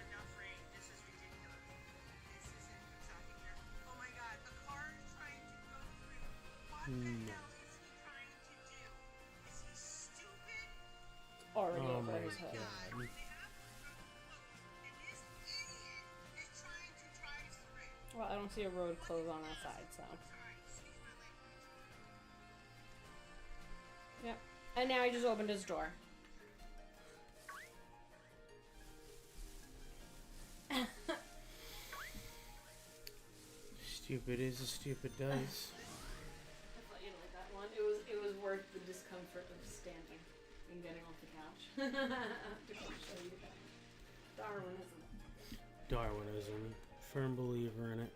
Enough rain. This is ridiculous. This isn't what's happening here. Oh my god, a car is trying to go through. What the hell is he trying to do? Is he stupid? Already Oh over my his head. God. God. They have the road closed, and this idiot is trying to drive through. Well, I don't see a road closed on that side, so. Sorry, excuse my language. Yep. And now he just opened his door. Stupid is as stupid does. I thought you'd like that one. It was worth the discomfort of standing and getting off the couch. To show you that. Darwinism. Darwinism. Firm believer in it.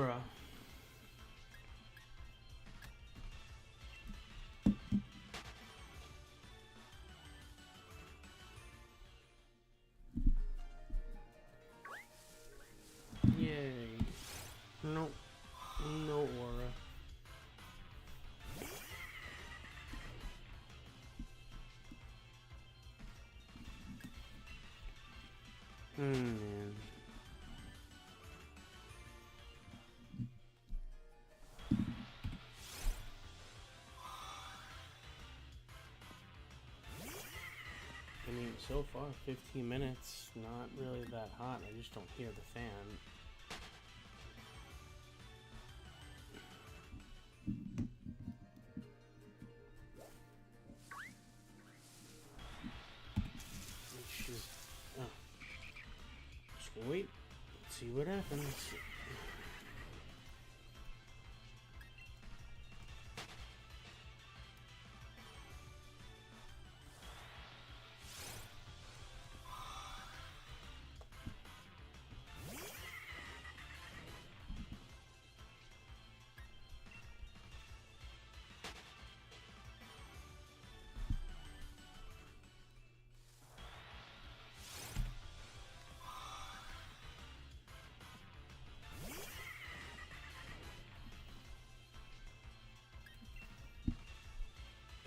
Bruh. Yay. Nope. No aura. Man. I mean, so far, 15 minutes, not really that hot. I just don't hear the fan. She's... Oh. Just gonna wait. See what happens.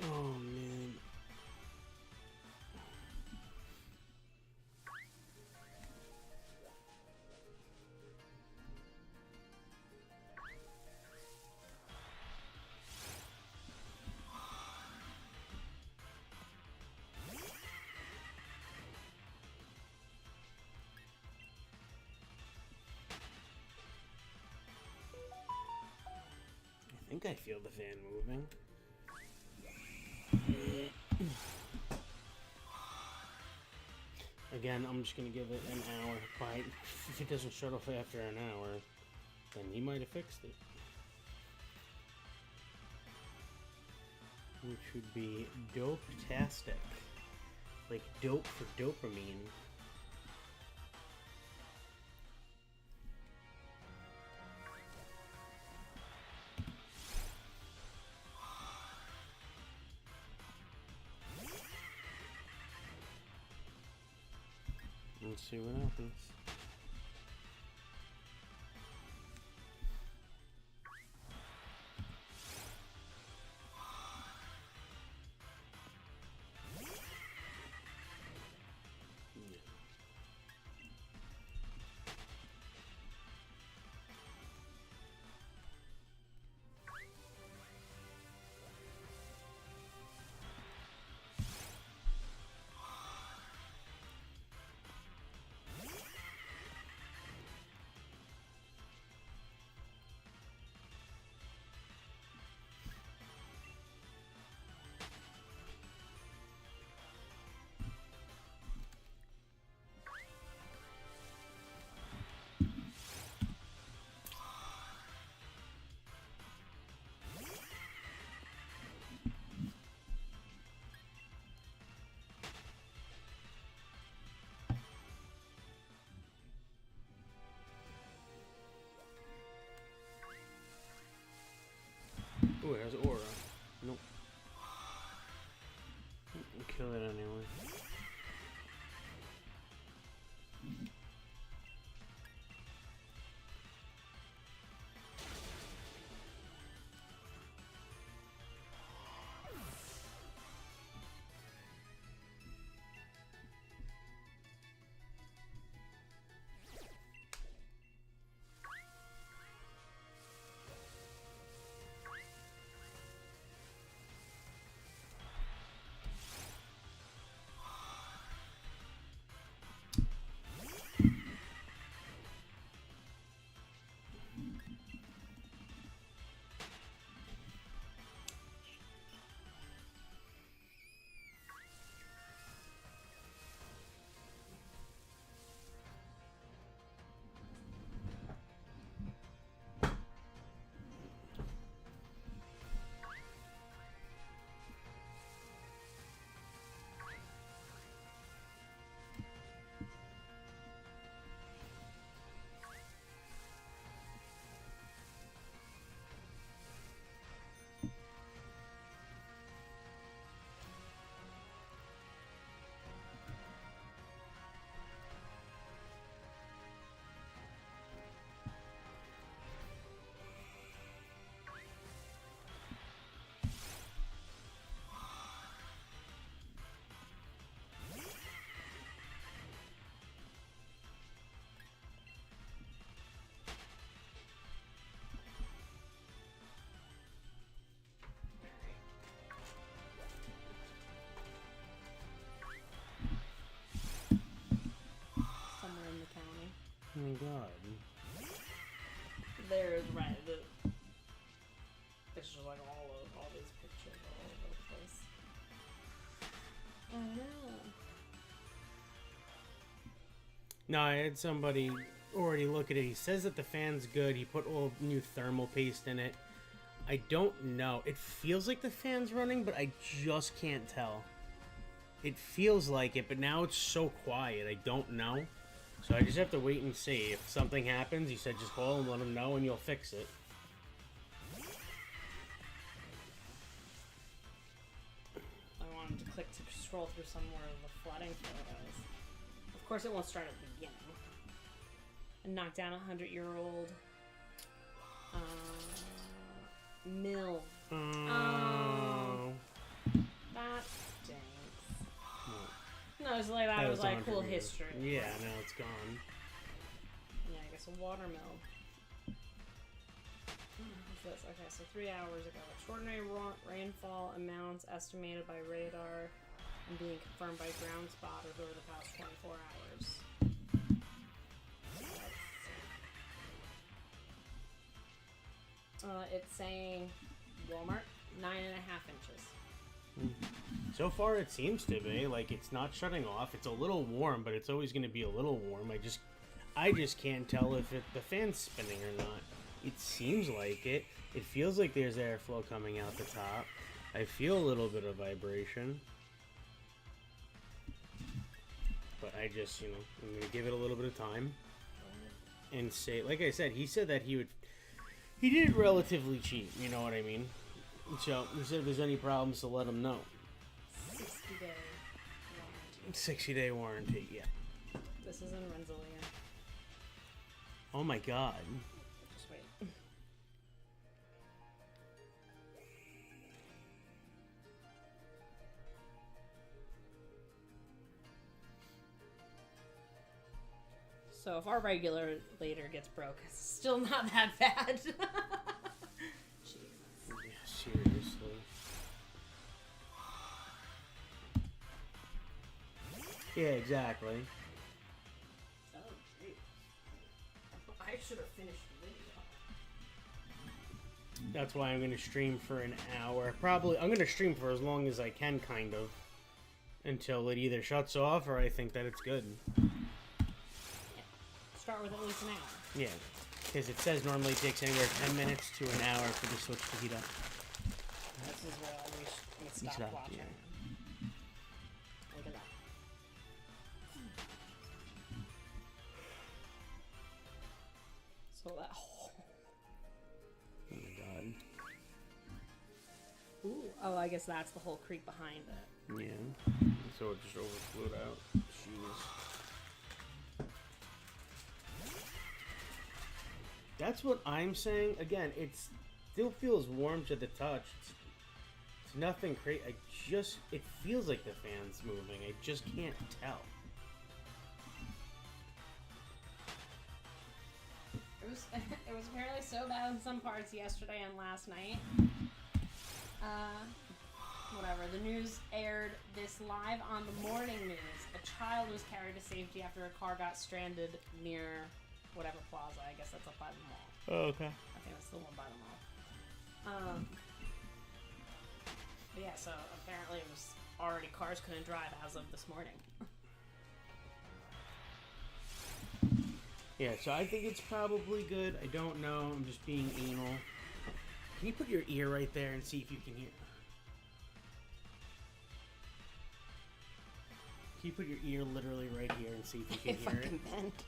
Oh, man. I think I feel the fan moving. Again, I'm just gonna give it an hour. But if it doesn't shut off after an hour, then he might have fixed it. Which would be dope-tastic. Like dope for dopamine. Let's see what happens. Ooh, it has aura. Nope. Kill it anyway. No, I had somebody already look at it. He says that the fan's good. He put all new thermal paste in it. I don't know. It feels like the fan's running, but I just can't tell. It feels like it, but now it's so quiet. I don't know. So I just have to wait and see. If something happens, he said just call and let him know and you'll fix it. I wanted to click to scroll through some more of the flooding photos. Of course, it won't start at the beginning. And knock down a 100-year-old mill. Oh. That stinks. No, it's like that was like 100 cool years. history. Yeah, now it's gone. Yeah, I guess a watermill. What's this? Okay, so 3 hours ago. Extraordinary rainfall amounts estimated by radar and being confirmed by ground spotters over the past 24 hours. It's saying Walmart, 9.5 inches. So far, it seems to be like it's not shutting off. It's a little warm, but it's always going to be a little warm. I just can't tell if the fan's spinning or not. It seems like it. It feels like there's airflow coming out the top. I feel a little bit of vibration, but I just, I'm gonna give it a little bit of time and say, like I said, he said that he did it relatively cheap. You know what I mean? So he said if there's any problems to let him know. 60-day warranty. 60-day warranty, yeah. This is in Rensselaer. Oh my god. Just wait. So if our regulator gets broke, it's still not that bad. Jesus. Yeah, seriously. Yeah, exactly. Oh, geez. I should have finished the video. That's why I'm going to stream for an hour. Probably, I'm going to stream for as long as I can, kind of. Until it either shuts off or I think that it's good. Start with at least an hour. Yeah, because it says normally it takes anywhere 10 minutes to an hour for the switch to heat up. This is where we stop Stop, watching. yeah. Look at that. So that. Oh my god. Ooh. Oh, I guess that's the whole creek behind it. Yeah. So it just overflowed out. Jeez. That's what I'm saying. Again, it still feels warm to the touch. It's nothing crazy. It feels like the fan's moving. I just can't tell. It was apparently so bad in some parts yesterday and last night. Whatever. The news aired this live on the morning news. A child was carried to safety after a car got stranded near whatever plaza. I guess that's up by the mall. Oh, okay. I think that's the one by the mall. But yeah, so apparently it was already cars couldn't drive as of this morning. Yeah, so I think it's probably good. I don't know. I'm just being anal. Can you put your ear right there and see if you can hear? Can you put your ear literally right here and see if you can hear it? Bent.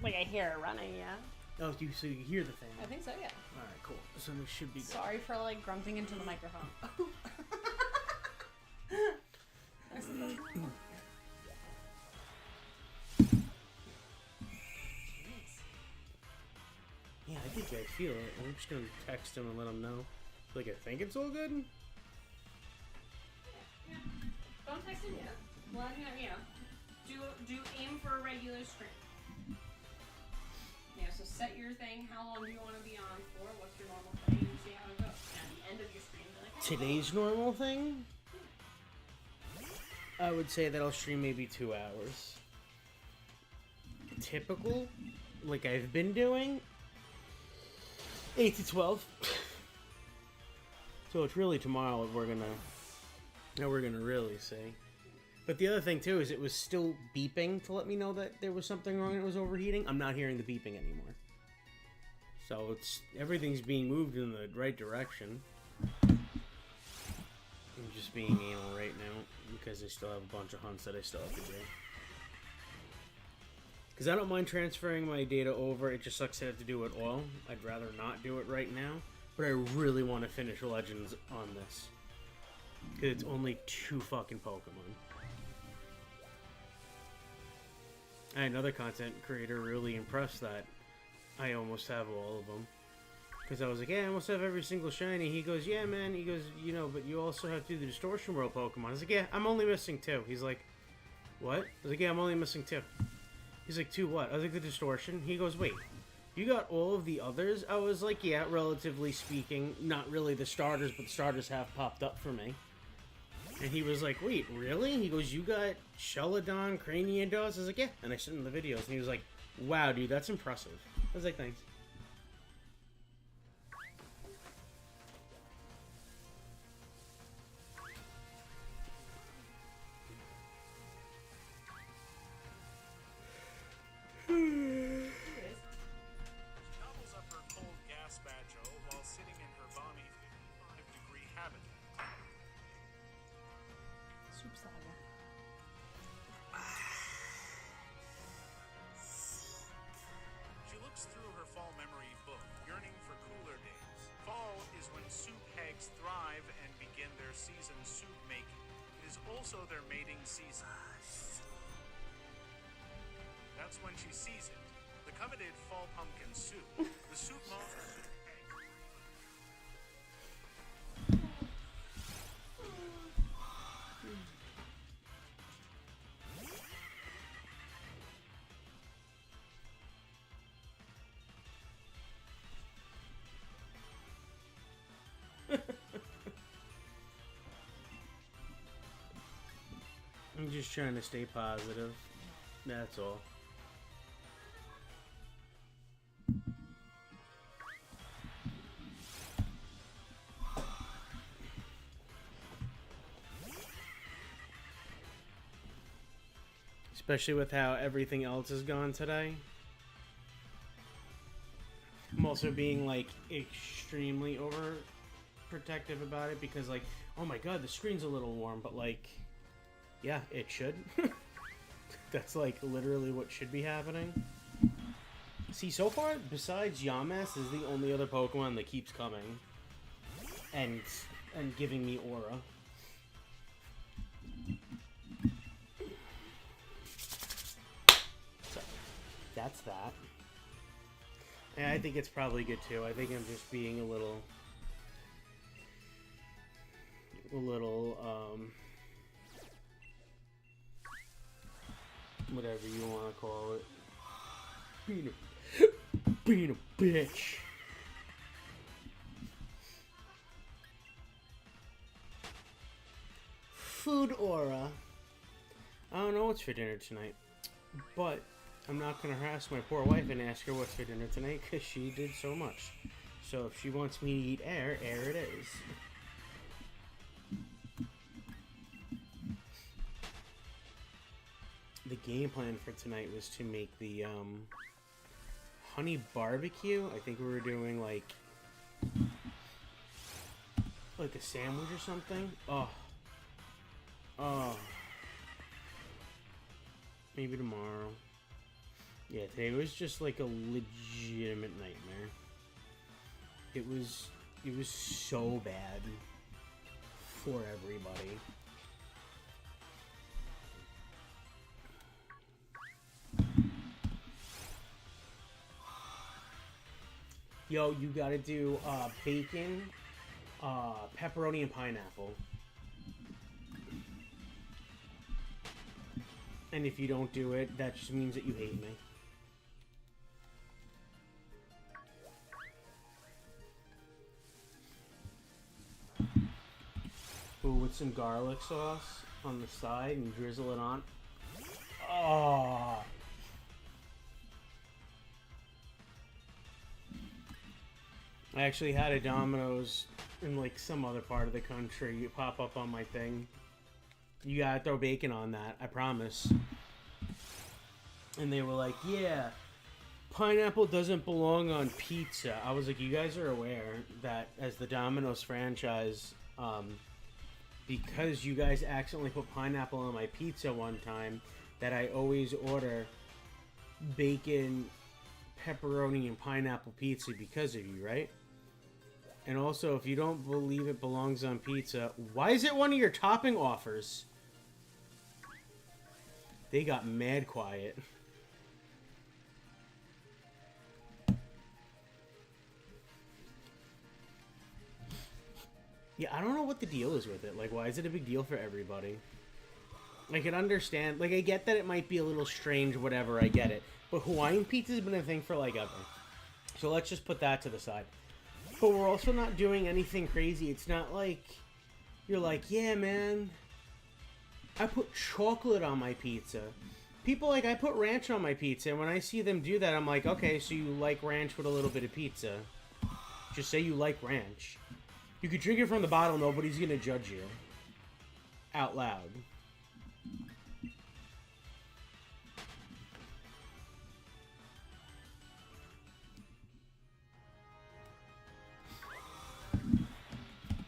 Like I hear it running, yeah. Oh, so you hear the thing? I think so, yeah. All right, cool. So it should be good. Sorry for like grunting into the microphone. Yeah, I think I feel it. I'm just gonna text him and let him know. Like, I think it's all good. Yeah. Don't text him yet. Let him, do aim for a regular stream. Yeah, so set your thing. How long do you want to be on for? What's your normal thing? And see how it goes. At the end of your stream, be like, hey, Today's normal thing? I would say that I'll stream maybe 2 hours. Typical, like I've been doing, 8 to 12. So it's really tomorrow that we're gonna really see. But the other thing too is it was still beeping to let me know that there was something wrong and it was overheating. I'm not hearing the beeping anymore. So everything's being moved in the right direction. I'm just being anal right now because I still have a bunch of hunts that I still have to do. Because I don't mind transferring my data over, it just sucks to have to do it all. I'd rather not do it right now, but I really want to finish Legends on this. Because it's only 2 fucking Pokemon. I had another content creator really impressed that I almost have all of them. Because I was like, yeah, I almost have every single shiny. He goes, yeah, man. He goes, you know, but you also have to do the Distortion World Pokemon. I was like, yeah, I'm only missing 2. He's like, what? I was like, yeah, I'm only missing 2. He's like, 2 what? I was like, the Distortion. He goes, wait, you got all of the others? I was like, yeah, relatively speaking. Not really the starters, but the starters have popped up for me. And he was like, wait, really? He goes, you got Shelodon, Craniados? I was like, yeah. And I sent him the videos. And he was like, wow, dude, that's impressive. I was like, thanks. Gobbles up her cold gazpacho while sitting in her balmy 55-degree habitat. Soup saga. She looks through her fall memory book, yearning for cooler days. Fall is when soup hags thrive and begin their season soup making. It is also their mating season. That's when she sees it. The coveted fall pumpkin soup. The soup moth soup hag. I'm just trying to stay positive. That's all. Especially with how everything else has gone today. I'm also being like extremely overprotective about it because like, oh my god, the screen's a little warm, but like, yeah, it should. That's like literally what should be happening. See, so far, besides Yamask, is the only other Pokemon that keeps coming and giving me aura. So, that's that. And I think it's probably good too. I think I'm just being a little whatever you want to call it. Being a bitch. Food aura. I don't know what's for dinner tonight, but I'm not gonna harass my poor wife and ask her what's for dinner tonight because she did so much. So if she wants me to eat air it is. The game plan for tonight was to make the honey barbecue. I think we were doing like a sandwich or something. Oh, maybe tomorrow. Yeah, today was just like a legitimate nightmare. It was so bad for everybody. Yo, you gotta do bacon, pepperoni, and pineapple. And if you don't do it, that just means that you hate me. Ooh, with some garlic sauce on the side and drizzle it on. Oh. I actually had a Domino's in like some other part of the country. You pop up on my thing. You gotta throw bacon on that, I promise. And they were like, yeah, pineapple doesn't belong on pizza. I was like, you guys are aware that as the Domino's franchise, because you guys accidentally put pineapple on my pizza one time, that I always order bacon, pepperoni, and pineapple pizza because of you, right? And also, if you don't believe it belongs on pizza, why is it one of your topping offers? They got mad quiet. Yeah, I don't know what the deal is with it. Like, why is it a big deal for everybody? I can understand. Like, I get that it might be a little strange, whatever, I get it. But Hawaiian pizza's been a thing for, like, ever. So let's just put that to the side. But we're also not doing anything crazy. It's not like you're like, yeah, man, I put chocolate on my pizza. People like, I put ranch on my pizza. And when I see them do that, I'm like, okay, so you like ranch with a little bit of pizza. Just say you like ranch. You could drink it from the bottle. Nobody's going to judge you. Out loud.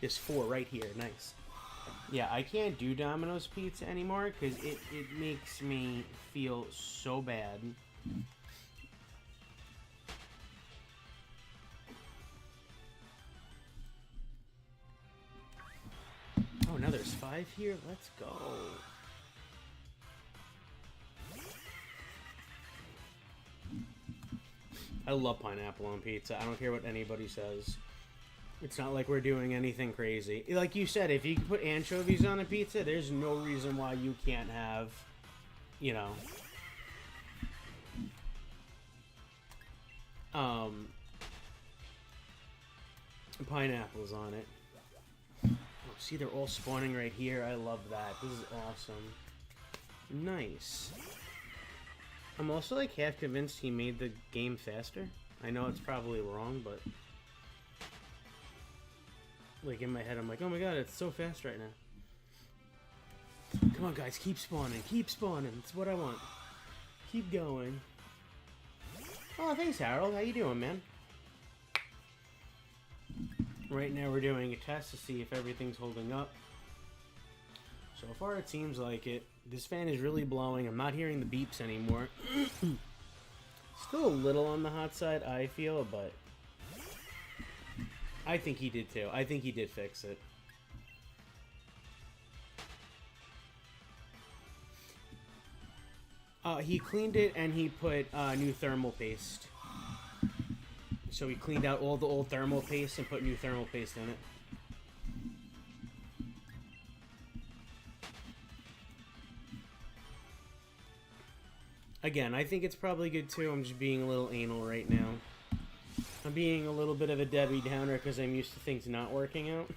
There's 4 right here. Nice. Yeah, I can't do Domino's Pizza anymore because it makes me feel so bad. Oh, now there's 5 here. Let's go. I love pineapple on pizza. I don't care what anybody says. It's not like we're doing anything crazy. Like you said, if you can put anchovies on a pizza, there's no reason why you can't have, you know, pineapples on it. Oh, see, they're all spawning right here. I love that. This is awesome. Nice. I'm also like half convinced he made the game faster. I know it's probably wrong, but like in my head, I'm like, oh my god, it's so fast right now. Come on, guys, keep spawning. Keep spawning. It's what I want. Keep going. Oh, thanks, Harold. How you doing, man? Right now we're doing a test to see if everything's holding up. So far, it seems like it. This fan is really blowing. I'm not hearing the beeps anymore. Still a little on the hot side, I feel, but I think he did too. I think he did fix it. He cleaned it and he put new thermal paste. So he cleaned out all the old thermal paste and put new thermal paste in it. Again, I think it's probably good too. I'm just being a little anal right now. I'm being a little bit of a Debbie Downer because I'm used to things not working out.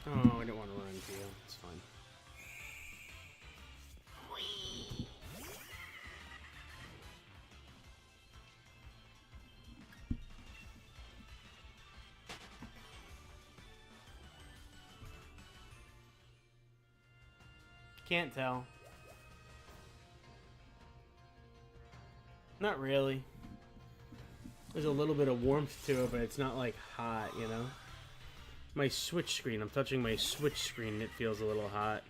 Oh, I don't want to run into you. It's fine. Can't tell. Not really. There's a little bit of warmth to it, but it's not like hot, you know? My Switch screen, I'm touching my Switch screen, it feels a little hot.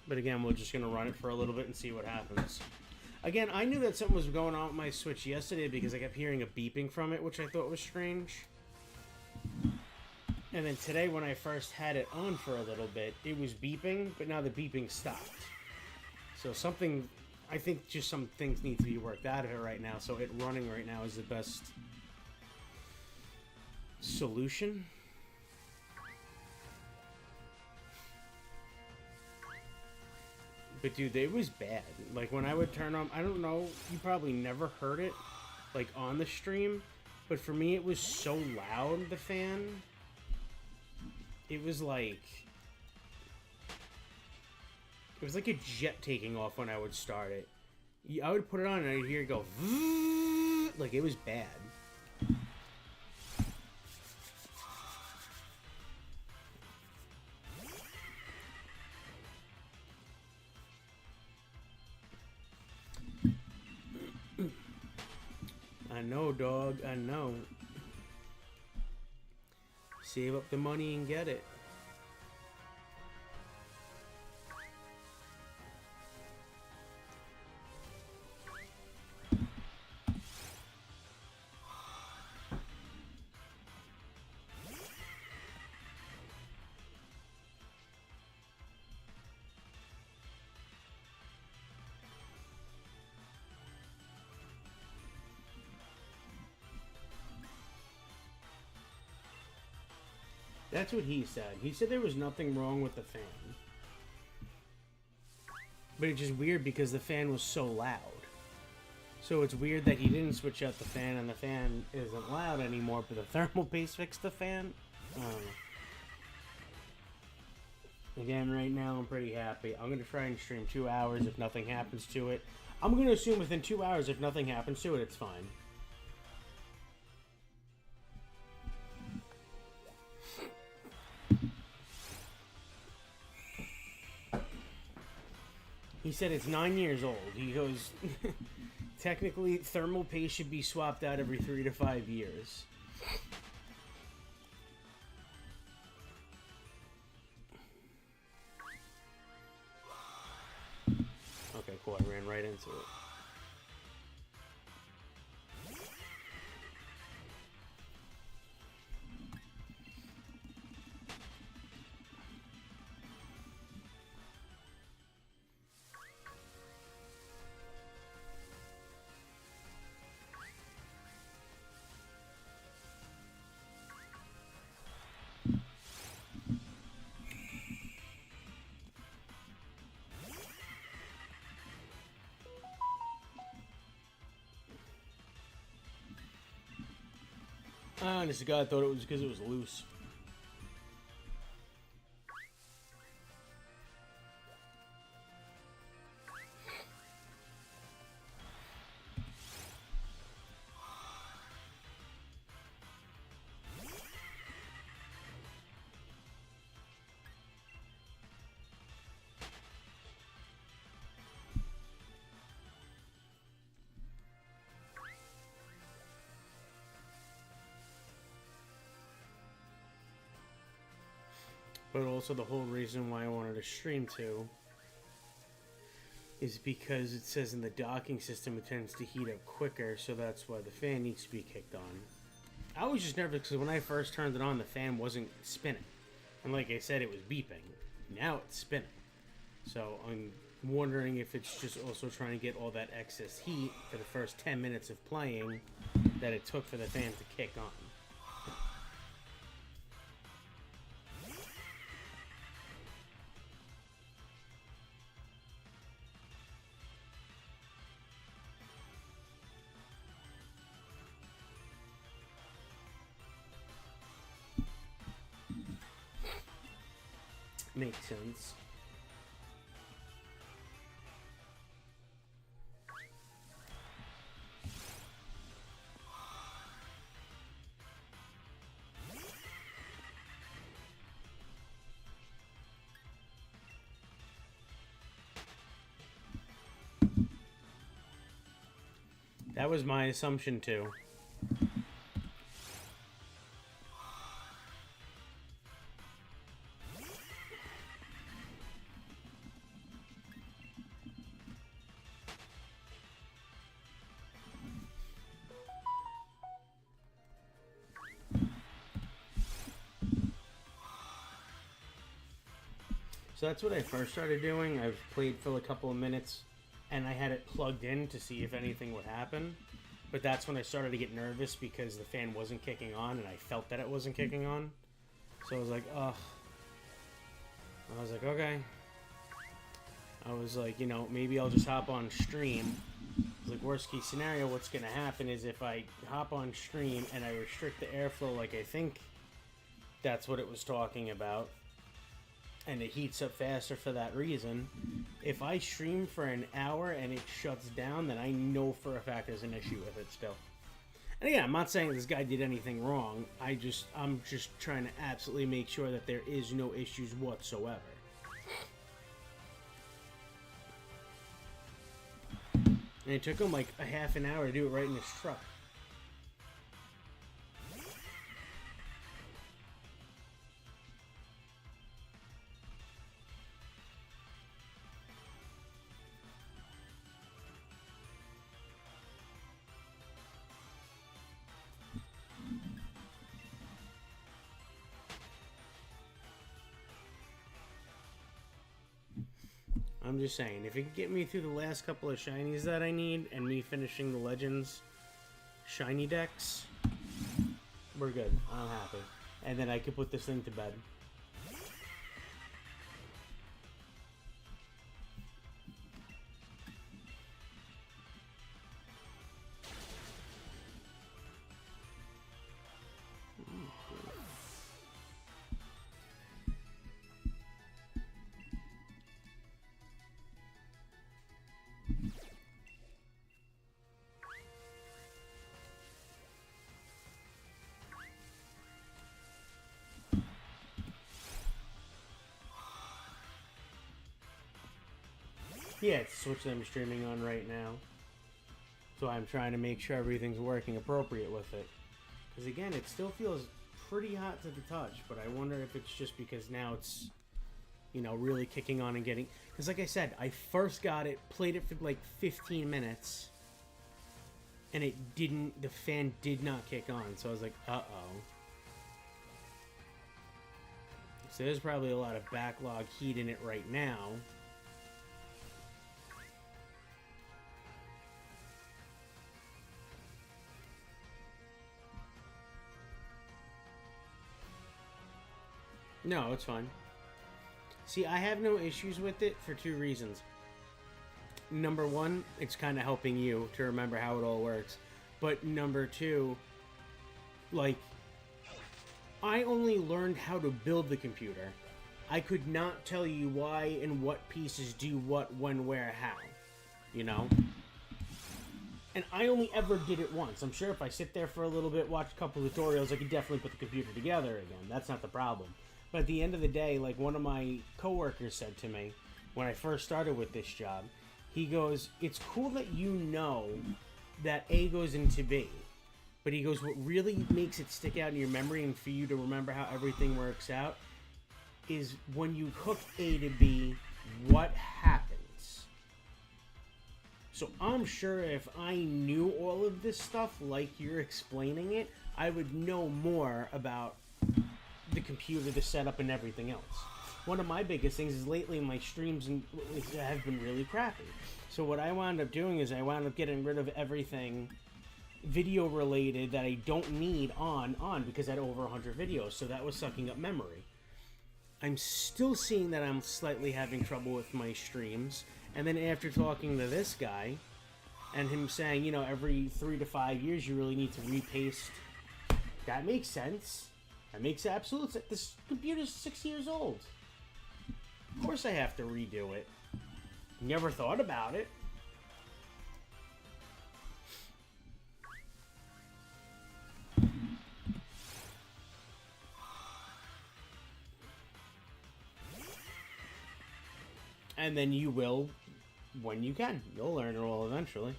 But again, we're just going to run it for a little bit and see what happens. Again, I knew that something was going on with my Switch yesterday because I kept hearing a beeping from it, which I thought was strange. And then today, when I first had it on for a little bit, it was beeping, but now the beeping stopped. So something, I think just some things need to be worked out of it right now, so it running right now is the best solution. But dude, it was bad. Like when I would turn on, I don't know, you probably never heard it, like on the stream, but for me it was so loud, the fan. It was like, It was like a jet taking off when I would start it. I would put it on and I'd hear it go, like it was bad. I know, dog, I know. Save up the money and get it. That's what he said. He said there was nothing wrong with the fan. But it's just weird because the fan was so loud. So it's weird that he didn't switch out the fan and the fan isn't loud anymore, but the thermal paste fixed the fan. Again, right now I'm pretty happy. I'm going to try and stream 2 hours if nothing happens to it. I'm going to assume within 2 hours if nothing happens to it, it's fine. He said it's 9 years old. He goes, technically, thermal paste should be swapped out every 3 to 5 years. Okay, cool. I ran right into it. Honest to God, I thought it was because it was loose. But also the whole reason why I wanted to stream too is because it says in the docking system it tends to heat up quicker, so that's why the fan needs to be kicked on. I was just nervous because when I first turned it on, the fan wasn't spinning. And like I said, it was beeping. Now it's spinning. So I'm wondering if it's just also trying to get all that excess heat for the first 10 minutes of playing that it took for the fan to kick on. Makes sense. That was my assumption too. So that's what I first started doing. I've played for a couple of minutes and I had it plugged in to see if anything would happen. But that's when I started to get nervous because the fan wasn't kicking on and I felt that it wasn't kicking on. So I was like, ugh. I was like, okay. I was like, you know, maybe I'll just hop on stream. I was like, worst case scenario, what's going to happen is if I hop on stream and I restrict the airflow like I think that's what it was talking about, and it heats up faster for that reason. If I stream for an hour and it shuts down, then I know for a fact there's an issue with it still. And again, I'm not saying this guy did anything wrong. I'm just trying to absolutely make sure that there is no issues whatsoever. And it took him like a half an hour to do it right in his truck. I'm just saying, if it could get me through the last couple of shinies that I need, and me finishing the Legends shiny decks, we're good. I'm happy. And then I could put this thing to bed. Yeah, it's the Switch that I'm streaming on right now. So I'm trying to make sure everything's working appropriate with it. Because again, it still feels pretty hot to the touch, but I wonder if it's just because now it's, you know, really kicking on and getting... Because like I said, I first got it, played it for like 15 minutes, and it didn't... The fan did not kick on, so I was like, uh-oh. So there's probably a lot of backlog heat in it right now. No, it's fine. See, I have no issues with it for two reasons. Number one, it's kind of helping you to remember how it all works. But number two, like, I only learned how to build the computer. I could not tell you why and what pieces do what, when, where, how. You know? And I only ever did it once. I'm sure if I sit there for a little bit, watch a couple of tutorials, I could definitely put the computer together again. That's not the problem. But at the end of the day, like one of my coworkers said to me when I first started with this job, he goes, it's cool that you know that A goes into B. But he goes, what really makes it stick out in your memory and for you to remember how everything works out is when you hook A to B, what happens? So I'm sure if I knew all of this stuff like you're explaining it, I would know more about the computer, the setup, and everything else. One of my biggest things is lately my streams have been really crappy. So what I wound up doing is I wound up getting rid of everything video related that I don't need on because I had over 100 videos, so that was sucking up memory. I'm still seeing that I'm slightly having trouble with my streams, and then after talking to this guy and him saying, you know, every 3 to 5 years you really need to repaste, that makes sense. That makes absolute sense. This computer's 6 years old. Of course I have to redo it. Never thought about it. And then you will, when you can. You'll learn it all eventually.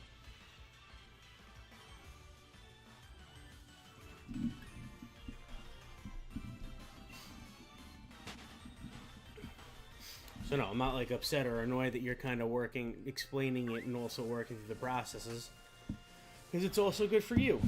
So no, I'm not like upset or annoyed that you're kind of working, explaining it and also working through the processes. Because it's also good for you.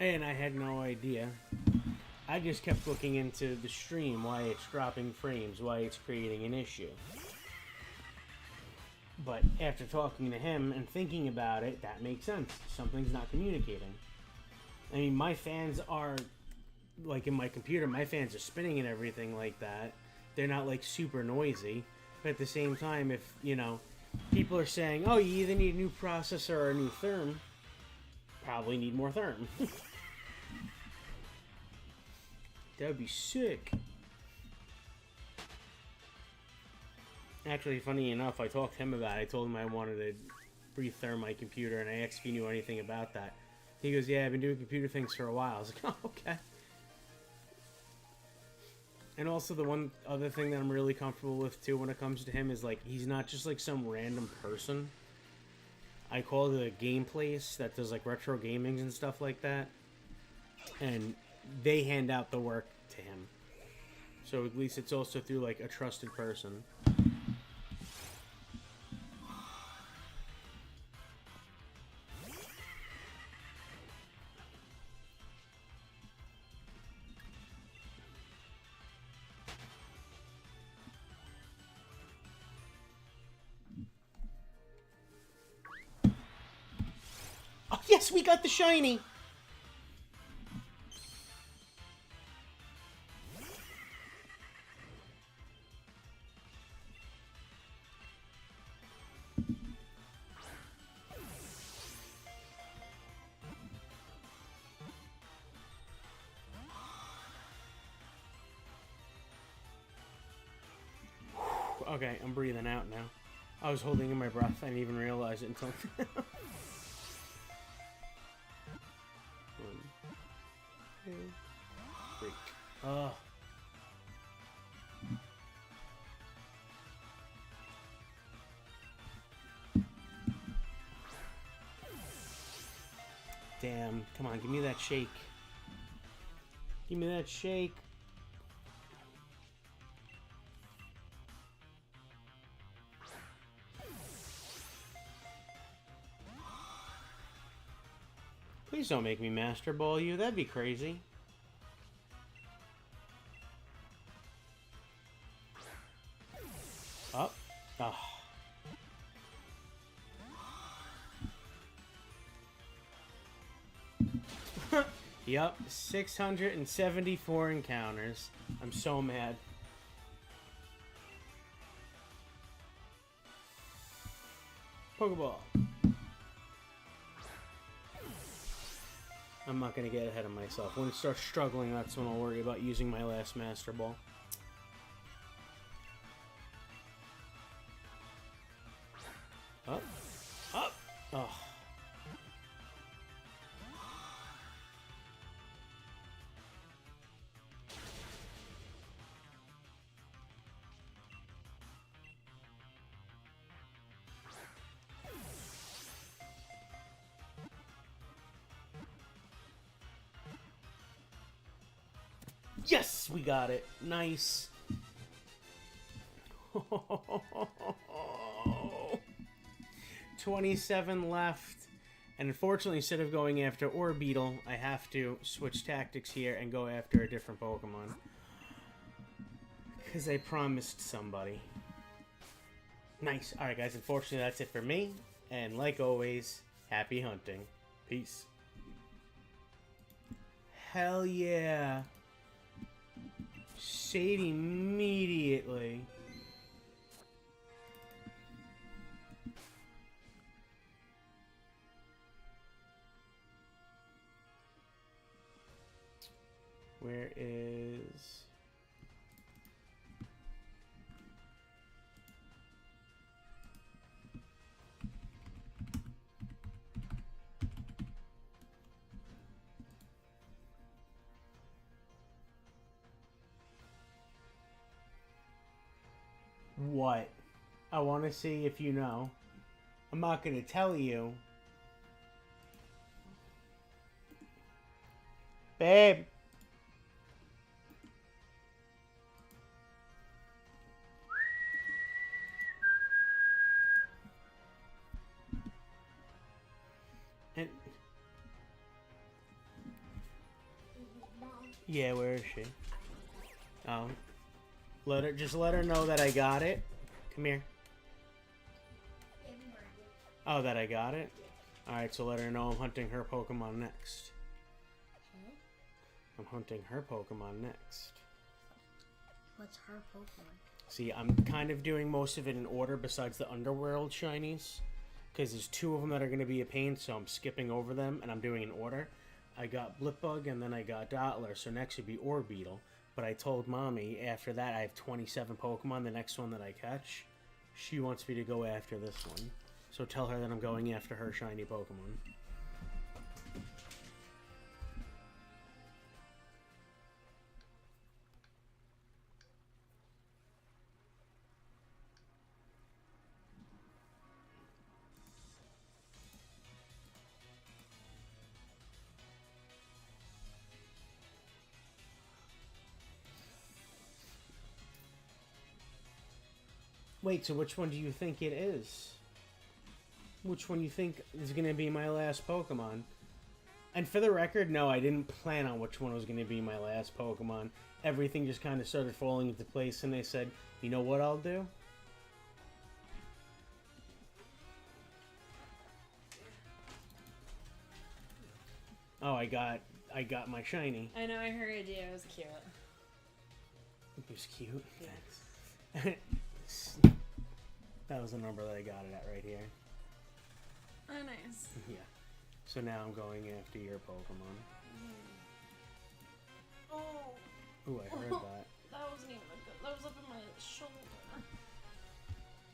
And I had no idea. I just kept looking into the stream, why it's dropping frames, why it's creating an issue. But after talking to him and thinking about it, that makes sense. Something's not communicating. I mean, my fans are like in my computer, my fans are spinning and everything like that. They're not like super noisy. But at the same time, if, you know, people are saying, oh, you either need a new processor or a new therm, probably need more therm. That would be sick. Actually, funny enough, I talked to him about it. I told him I wanted to retherm my computer, and I asked if he knew anything about that. He goes, yeah, I've been doing computer things for a while. I was like, oh, okay. And also the one other thing that I'm really comfortable with, too, when it comes to him is, like, he's not just, like, some random person. I call it a game place that does, like, retro gamings and stuff like that. And they hand out the work to him. So at least it's also through, like, a trusted person. Oh, yes, we got the shiny! Okay, I'm breathing out now. I was holding in my breath. I didn't even realize it until now. 1, 2, 3. Oh. Damn. Come on, give me that shake. Give me that shake. Please don't make me Master Ball you. That'd be crazy. Up. Oh. Yup, 674 encounters. I'm so mad. Pokeball. I'm not going to get ahead of myself. When it starts struggling, that's when I'll worry about using my last Master Ball. Up. Up. Oh. Yes, we got it. Nice. 27 left. And unfortunately, instead of going after Orbeetle, I have to switch tactics here and go after a different Pokemon. Because I promised somebody. Nice. Alright, guys. Unfortunately, that's it for me. And like always, happy hunting. Peace. Hell yeah. Save immediately. Where is... What? I want to see if you know. I'm not going to tell you. Babe. And yeah, where is she? Oh. Just let her know that I got it. Come here. Oh, that I got it? Alright, so let her know I'm hunting her Pokemon next. I'm hunting her Pokemon next. What's her Pokemon? See, I'm kind of doing most of it in order besides the Underworld shinies. Because there's 2 of them that are going to be a pain, so I'm skipping over them and I'm doing in order. I got Blipbug and then I got Dottler, so next would be Orbeetle. But I told Mommy after that I have 27 Pokemon, the next one that I catch. She wants me to go after this one. So tell her that I'm going after her shiny Pokemon. Wait, so which one do you think it is? Which one you think is going to be my last Pokemon? And for the record, no, I didn't plan on which one was going to be my last Pokemon. Everything just kind of started falling into place, and they said, you know what I'll do? Oh, I got my shiny. I know, I heard you. It was cute. It was cute. Thanks. That was the number that I got it at right here. Oh, nice. Yeah. So now I'm going after your Pokemon. Oh, Ooh, I heard that. that wasn't even good. That was up in my shoulder.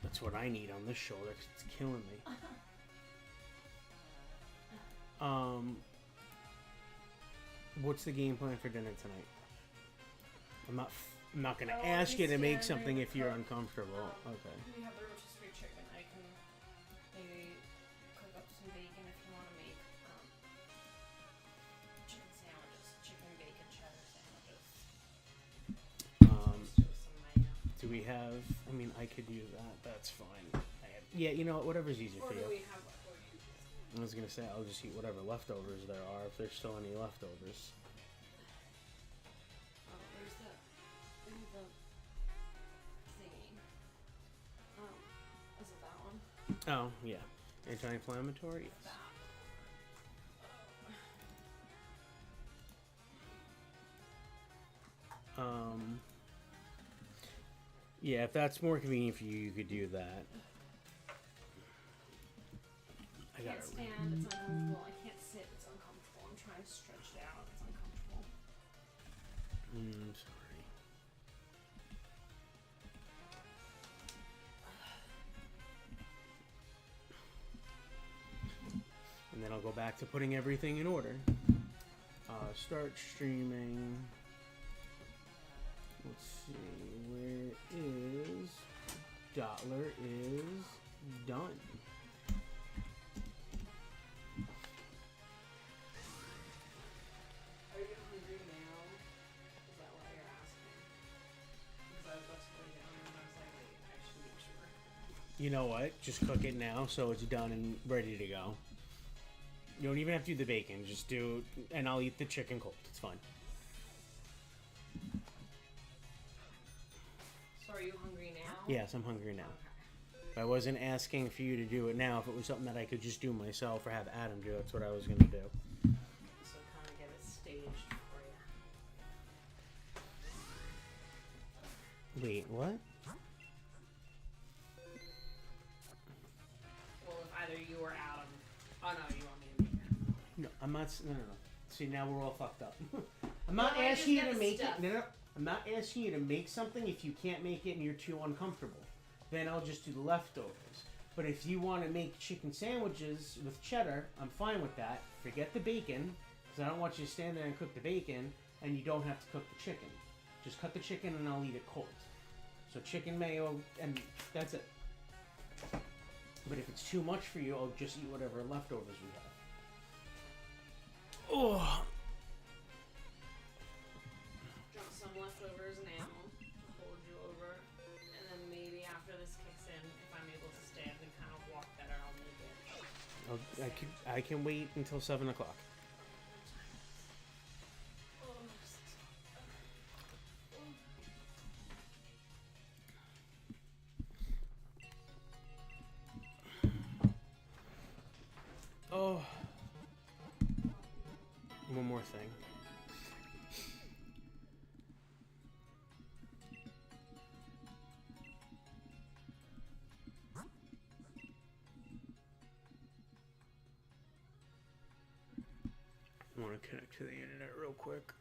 That's what I need on this shoulder 'cause it's killing me. What's the game plan for dinner tonight? I'm not gonna ask you to make something if you're uncomfortable. Okay. We have the rotisserie chicken. I can maybe cook up some bacon if you want to make chicken sandwiches, chicken bacon cheddar sandwiches. With some mayo. Do we have? I mean, I could do that. That's fine. Yeah, you know, whatever's easier Or for do you. we have leftovers? I was gonna say I'll just eat whatever leftovers there are if there's still any leftovers. Oh, there's the thingy. Oh, is it that one? Oh yeah, anti-inflammatory. Yes. That. Yeah, if that's more convenient for you, you could do that. I can't stand, it's uncomfortable. I can't sit, it's uncomfortable. I'm trying to stretch it out, it's uncomfortable. Sorry. And then I'll go back to putting everything in order. Start streaming. Let's see, where is Dottler is done. Are you hungry now? Is that what you're asking? Because I was about to lay down and I was like, wait, I should make sure. You know what? Just cook it now so it's done and ready to go. You don't even have to do the bacon. Just do, and I'll eat the chicken cold. It's fine. So are you hungry now? Yes, I'm hungry now. Okay. If I wasn't asking for you to do it now, if it was something that I could just do myself or have Adam do, that's what I was going to do. So kind of get it staged for you. Wait, what? Well, if either you or Adam. Oh no, you want me to make it. No, I'm not. No. See, now we're all fucked up. I'm not No, I asking you just to got make stuff. it. No. I'm not asking you to make something if you can't make it and you're too uncomfortable. Then I'll just do the leftovers. But if you want to make chicken sandwiches with cheddar, I'm fine with that. Forget the bacon, because I don't want you to stand there and cook the bacon, and you don't have to cook the chicken. Just cut the chicken and I'll eat it cold. So chicken mayo, and that's it. But if it's too much for you, I'll just eat whatever leftovers we have. Oh. Drop some leftovers now to hold you over, and then maybe after this kicks in, if I'm able to stand and kind of walk better, I'll make it. I can wait until 7 o'clock. Oh. One more thing. want to connect to the internet real quick.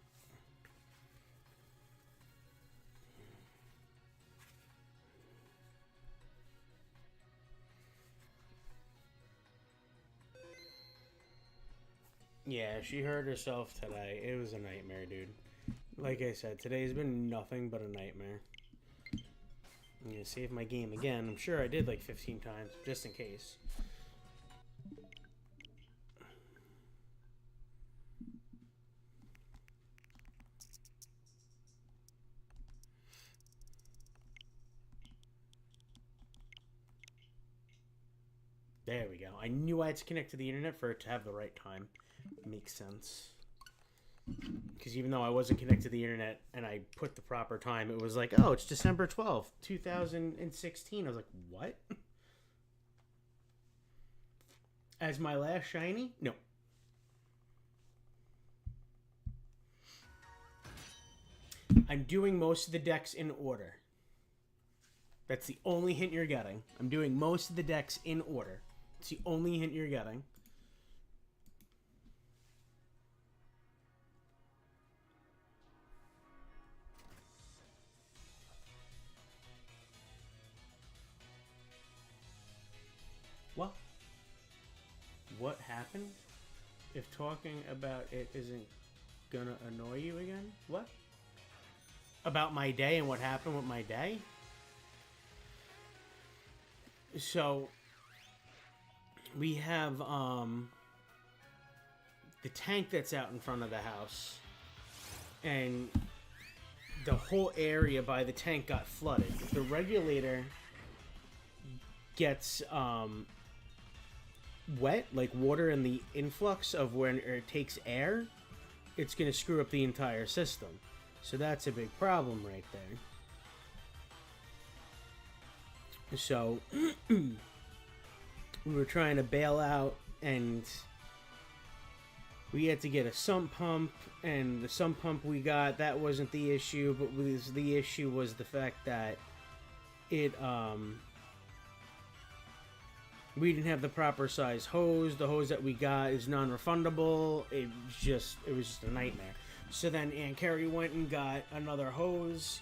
Yeah, she hurt herself today. It was a nightmare, dude. Like I said, today's been nothing but a nightmare. I'm gonna save my game again. I'm sure I did like 15 times, just in case. There we go. I knew I had to connect to the internet for it to have the right time. Makes sense. Because even though I wasn't connected to the internet and I put the proper time, it was like, oh, it's December 12th, 2016. I was like, what? As my last shiny? No. I'm doing most of the decks in order. That's the only hint you're getting. I'm doing most of the decks in order. It's the only hint you're getting. What? What happened? If talking about it isn't gonna annoy you again? What? About my day and what happened with my day? So we have the tank that's out in front of the house, and the whole area by the tank got flooded. If the regulator gets wet, like water in the influx of when it takes air, it's going to screw up the entire system. So that's a big problem right there. So we were trying to bail out, and we had to get a sump pump, and the sump pump we got, that wasn't the issue, but the issue was the fact that it we didn't have the proper size hose. The hose that we got is non-refundable. It was just a nightmare. So then Aunt Carrie went and got another hose,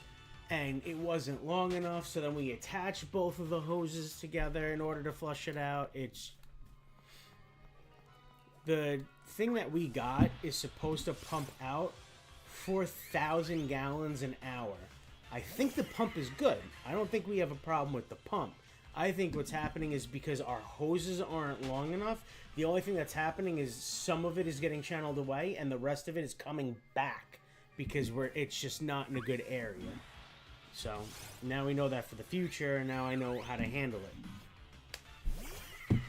and it wasn't long enough, so then we attached both of the hoses together in order to flush it out. It's... The thing that we got is supposed to pump out 4,000 gallons an hour. I think the pump is good. I don't think we have a problem with the pump. I think what's happening is because our hoses aren't long enough, the only thing that's happening is some of it is getting channeled away, and the rest of it is coming back because it's just not in a good area. So now we know that for the future, and now I know how to handle it.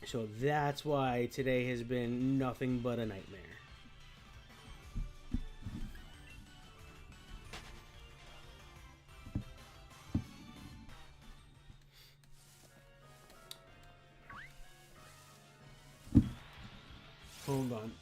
So that's why today has been nothing but a nightmare. Hold on.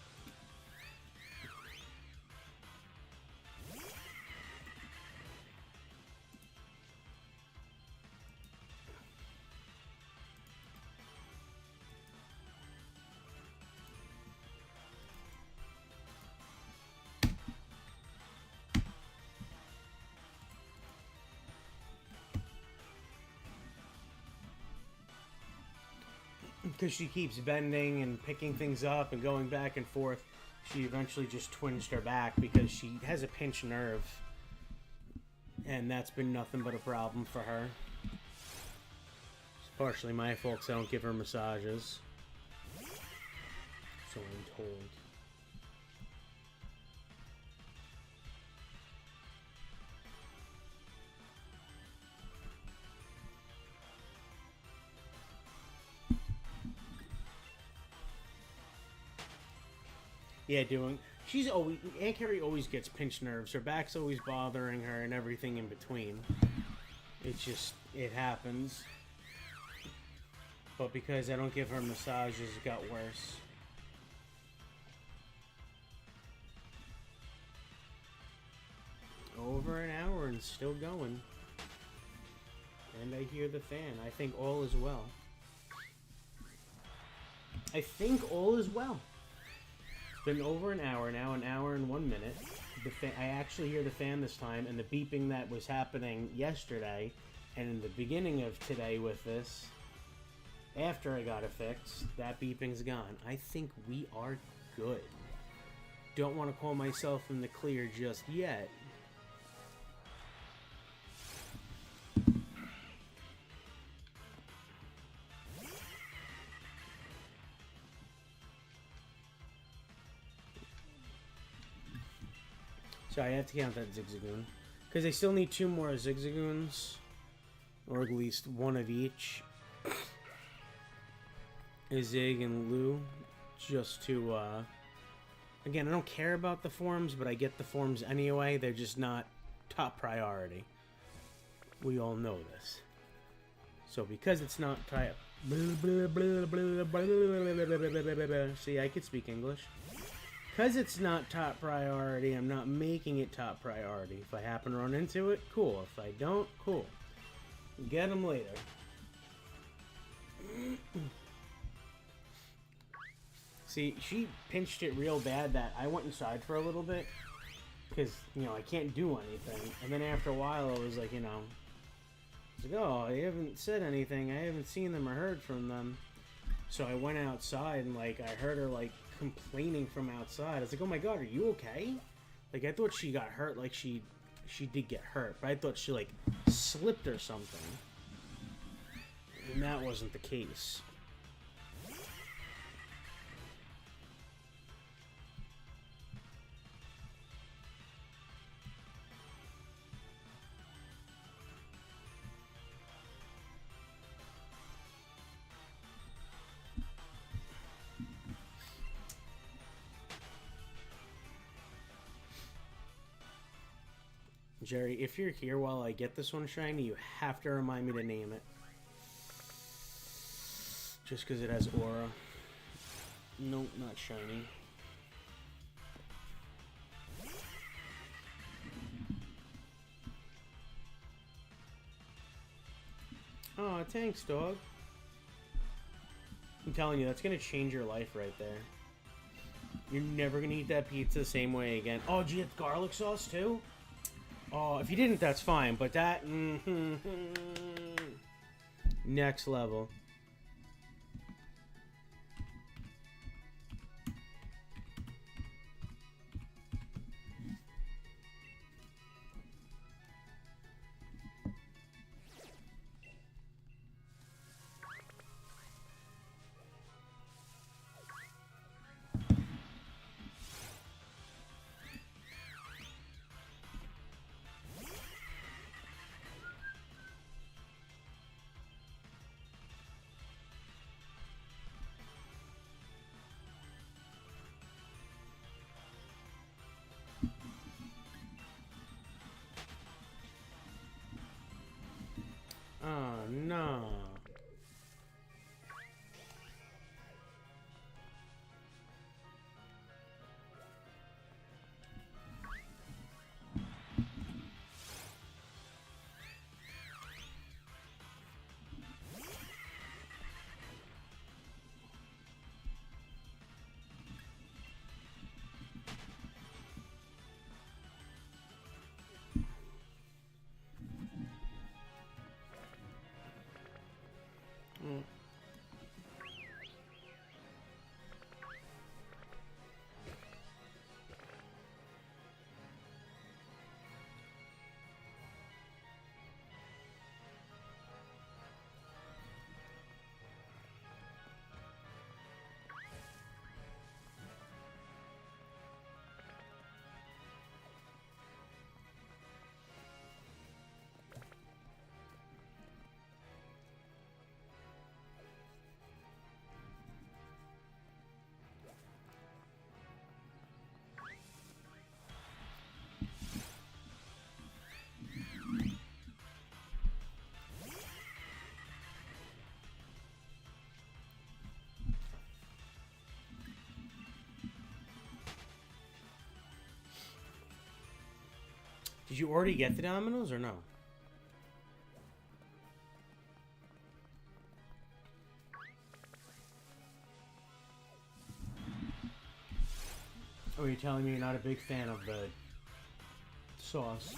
Because she keeps bending and picking things up and going back and forth, she eventually just twinged her back because she has a pinched nerve. And that's been nothing but a problem for her. It's partially my fault because I don't give her massages. So I'm told. Yeah, Aunt Carrie always gets pinched nerves. Her back's always bothering her and everything in between. It's just, it happens. But because I don't give her massages, it got worse. Over an hour and still going. And I hear the fan. I think all is well. I think all is well. It's been over an hour now, an hour and 1 minute. I actually hear the fan this time, and the beeping that was happening yesterday and in the beginning of today with this, after I got it fixed, that beeping's gone. I think we are good. Don't want to call myself in the clear just yet. So I have to count that Zigzagoon. Because I still need 2 more Zigzagoons. Or at least one of each. A Zig and Lou. Just to, again, I don't care about the forms, but I get the forms anyway. They're just not top priority. We all know this. So because it's not top... See, I could speak English. Because it's not top priority, I'm not making it top priority. If I happen to run into it, cool. If I don't, cool. Get them later. See, she pinched it real bad that I went inside for a little bit. Because, you know, I can't do anything. And then after a while, I was like, you know... I was like, oh, I haven't said anything. I haven't seen them or heard from them. So I went outside and, like, I heard her, like, complaining from outside. I was like, oh my god, are you okay? Like, I thought she got hurt, like she did get hurt, but I thought she, like, slipped or something. And that wasn't the case. Jerry, if you're here while I get this one shiny, you have to remind me to name it. Just because it has aura. Nope, not shiny. Oh, thanks, dog. I'm telling you, that's going to change your life right there. You're never going to eat that pizza the same way again. Oh, do you have garlic sauce, too? Oh, if you didn't, that's fine, but that... Next level. Oh, no. Did you already get the dominoes or no? telling me you're not a big fan of the sauce.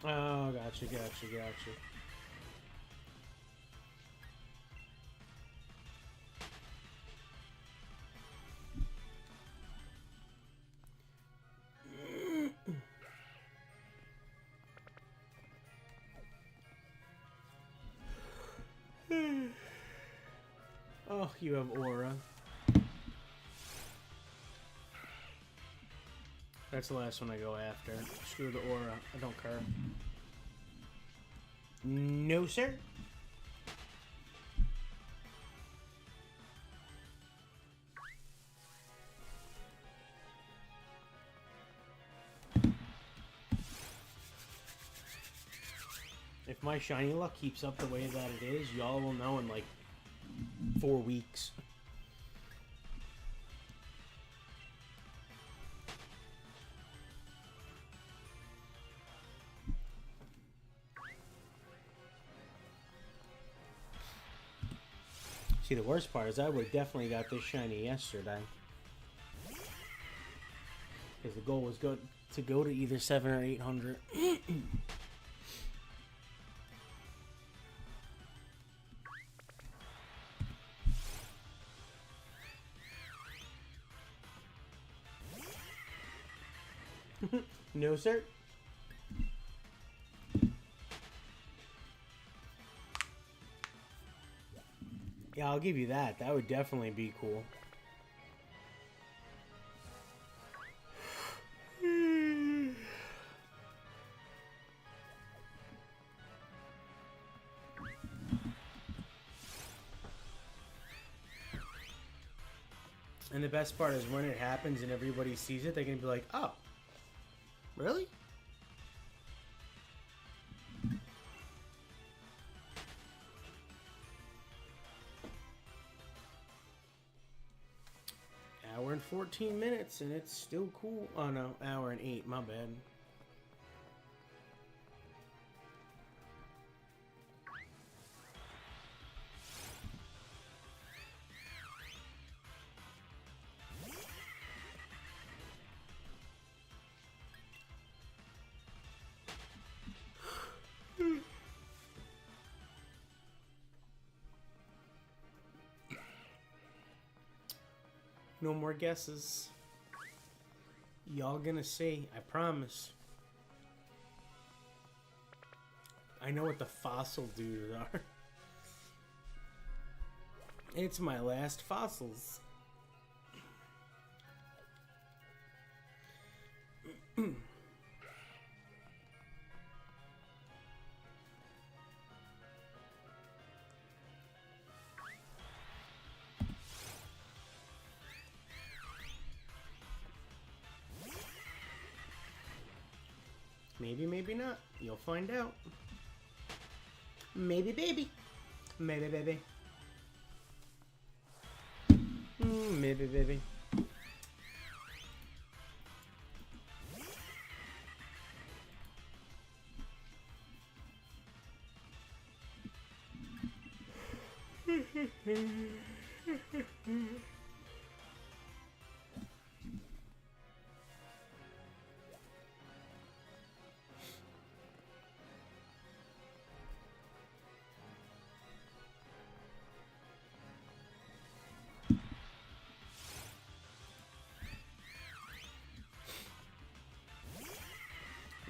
Oh, gotcha. Oh, you have aura. That's the last one I go after. Screw the aura. I don't care. No, sir. If my shiny luck keeps up the way that it is, y'all will know in like 4 weeks. See, the worst part is I would have definitely got this shiny yesterday. Because the goal was to go to either 7 or 800. No, sir. Yeah, I'll give you that. That would definitely be cool. And the best part is when it happens and everybody sees it, they're going to be like, oh, really? Hour and 14 minutes and it's still cool. Oh no, hour and 8, my bad. No more guesses. Y'all gonna see, I promise. I know what the fossil dudes are. It's my last fossils. Maybe, maybe not. You'll find out. Maybe, baby. Maybe, baby. Maybe, baby.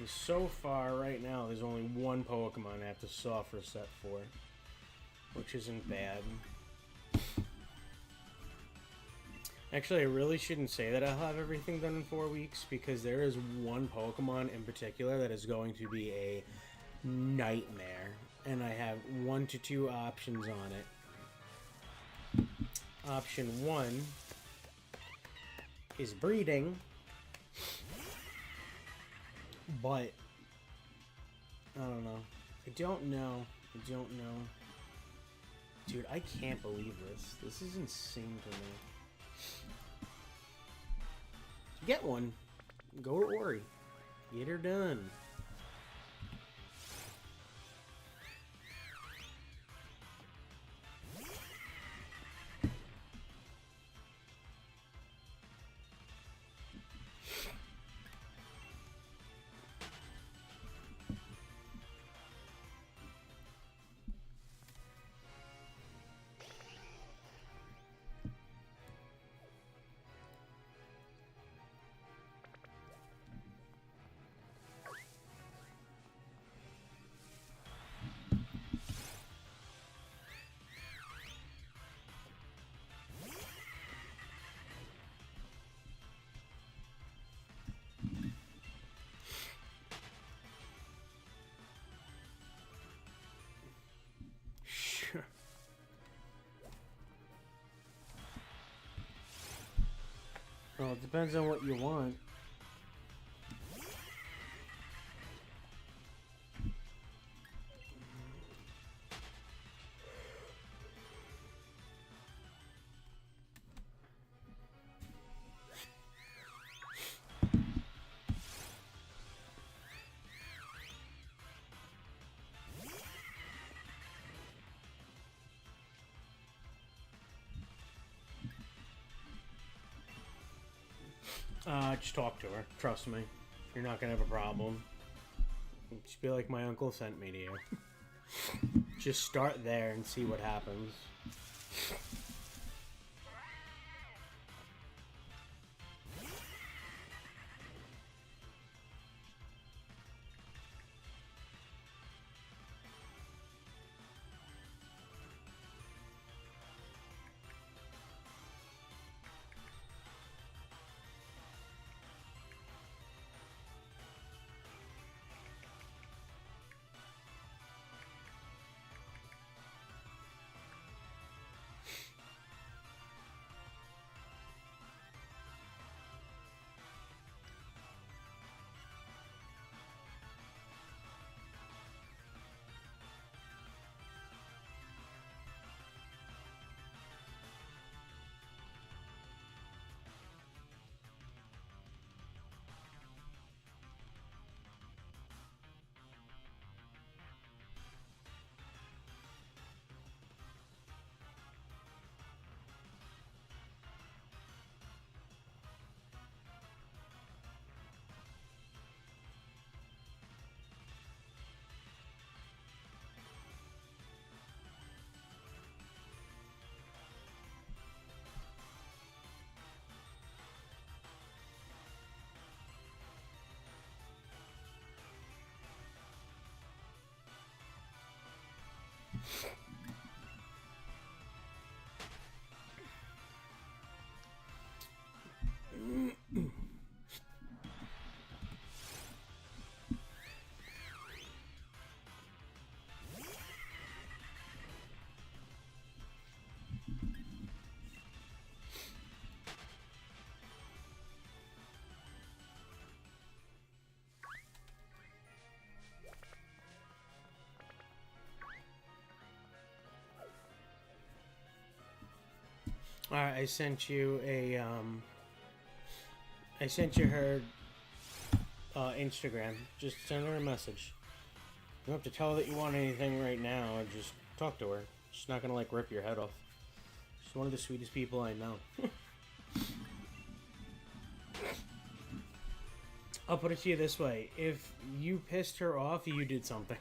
So far, right now, there's only one Pokemon I have to soft reset for, which isn't bad. Actually, I really shouldn't say that I'll have everything done in 4 weeks, because there is one Pokemon in particular that is going to be a nightmare, and I have 1 to 2 options on it. Option 1 is breeding. But I don't know. I don't know. Dude, I can't believe this. This is insane to me. Get one. Go to Ori. Get her done. Sure. Well, it depends on what you want. Just talk to her. Trust me. You're not gonna have a problem. Just be like, my uncle sent me to you. Just start there and see what happens. Alright, I sent you a, I sent you her, Instagram. Just send her a message. You don't have to tell her that you want anything right now. Just talk to her. She's not gonna, like, rip your head off. She's one of the sweetest people I know. I'll put it to you this way. If you pissed her off, you did something.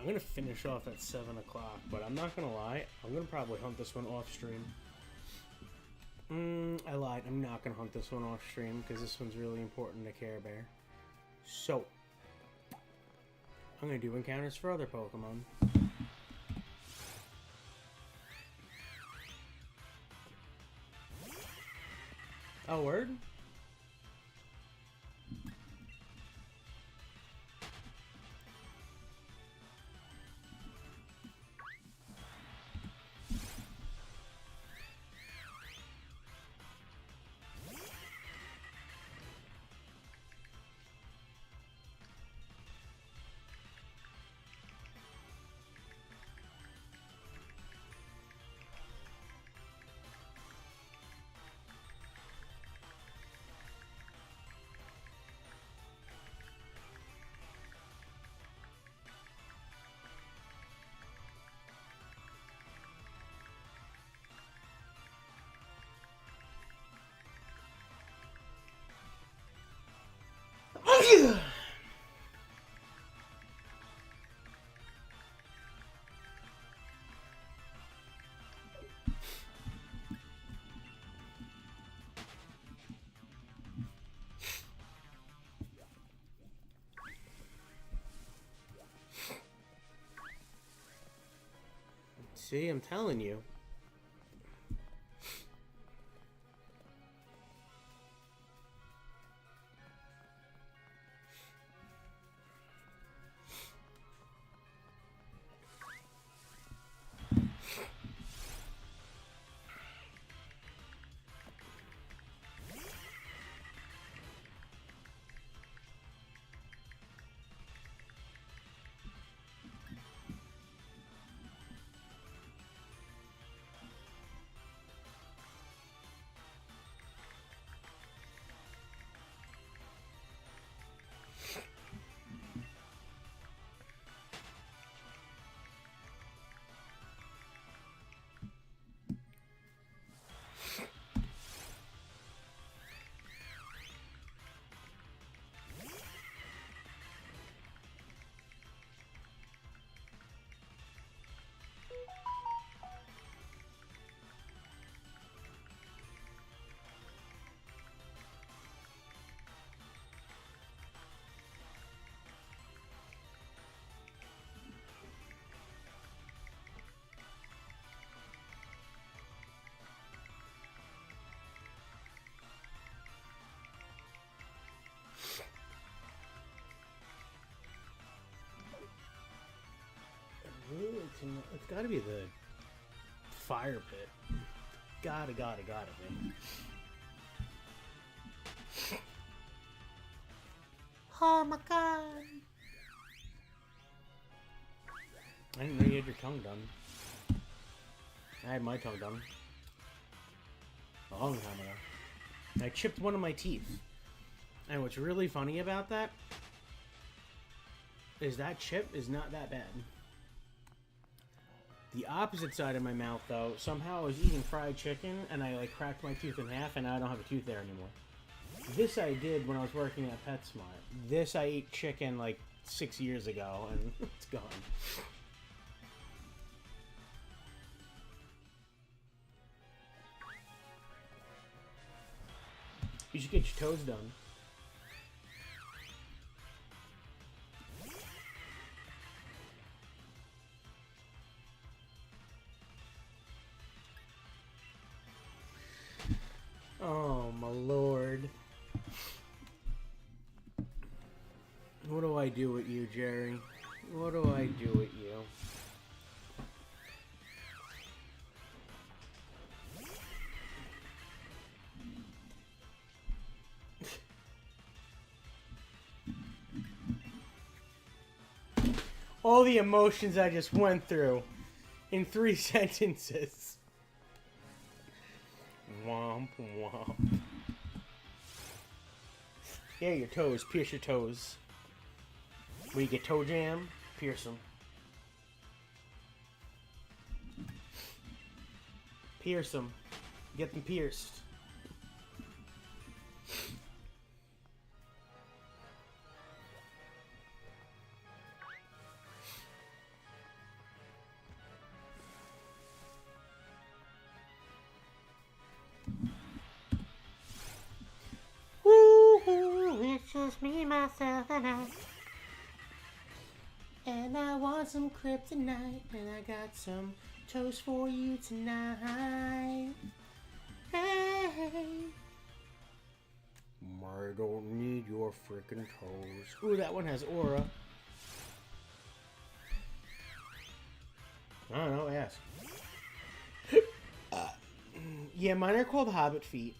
I'm gonna finish off at 7 o'clock, but I'm not gonna lie, I'm gonna probably hunt this one off stream. I lied. I'm not gonna hunt this one off stream because this one's really important to Care Bear. So, I'm gonna do encounters for other Pokemon. Oh, word? See, I'm telling you. It's gotta be the fire pit. Gotta be. Oh my god! I didn't know you had your tongue done. I had my tongue done a long time ago. I chipped one of my teeth. And what's really funny about that is that chip is not that bad. The opposite side of my mouth, though, somehow I was eating fried chicken and I like cracked my tooth in half and now I don't have a tooth there anymore. This I did when I was working at PetSmart. This I ate chicken like 6 years ago and it's gone. You should get your toes done. Oh, my lord. What do I do with you, Jerry? What do I do with you? All the emotions I just went through in 3 sentences. Womp womp. Yeah, your toes. Pierce your toes. When you get toe jam, pierce them. Pierce them. Get them pierced. just me, myself, and I. And I want some kryptonite, and I got some toast for you tonight. Hey. I don't need your freaking toes. Ooh, that one has aura. I don't know, ask. Yeah, mine are called Hobbit feet.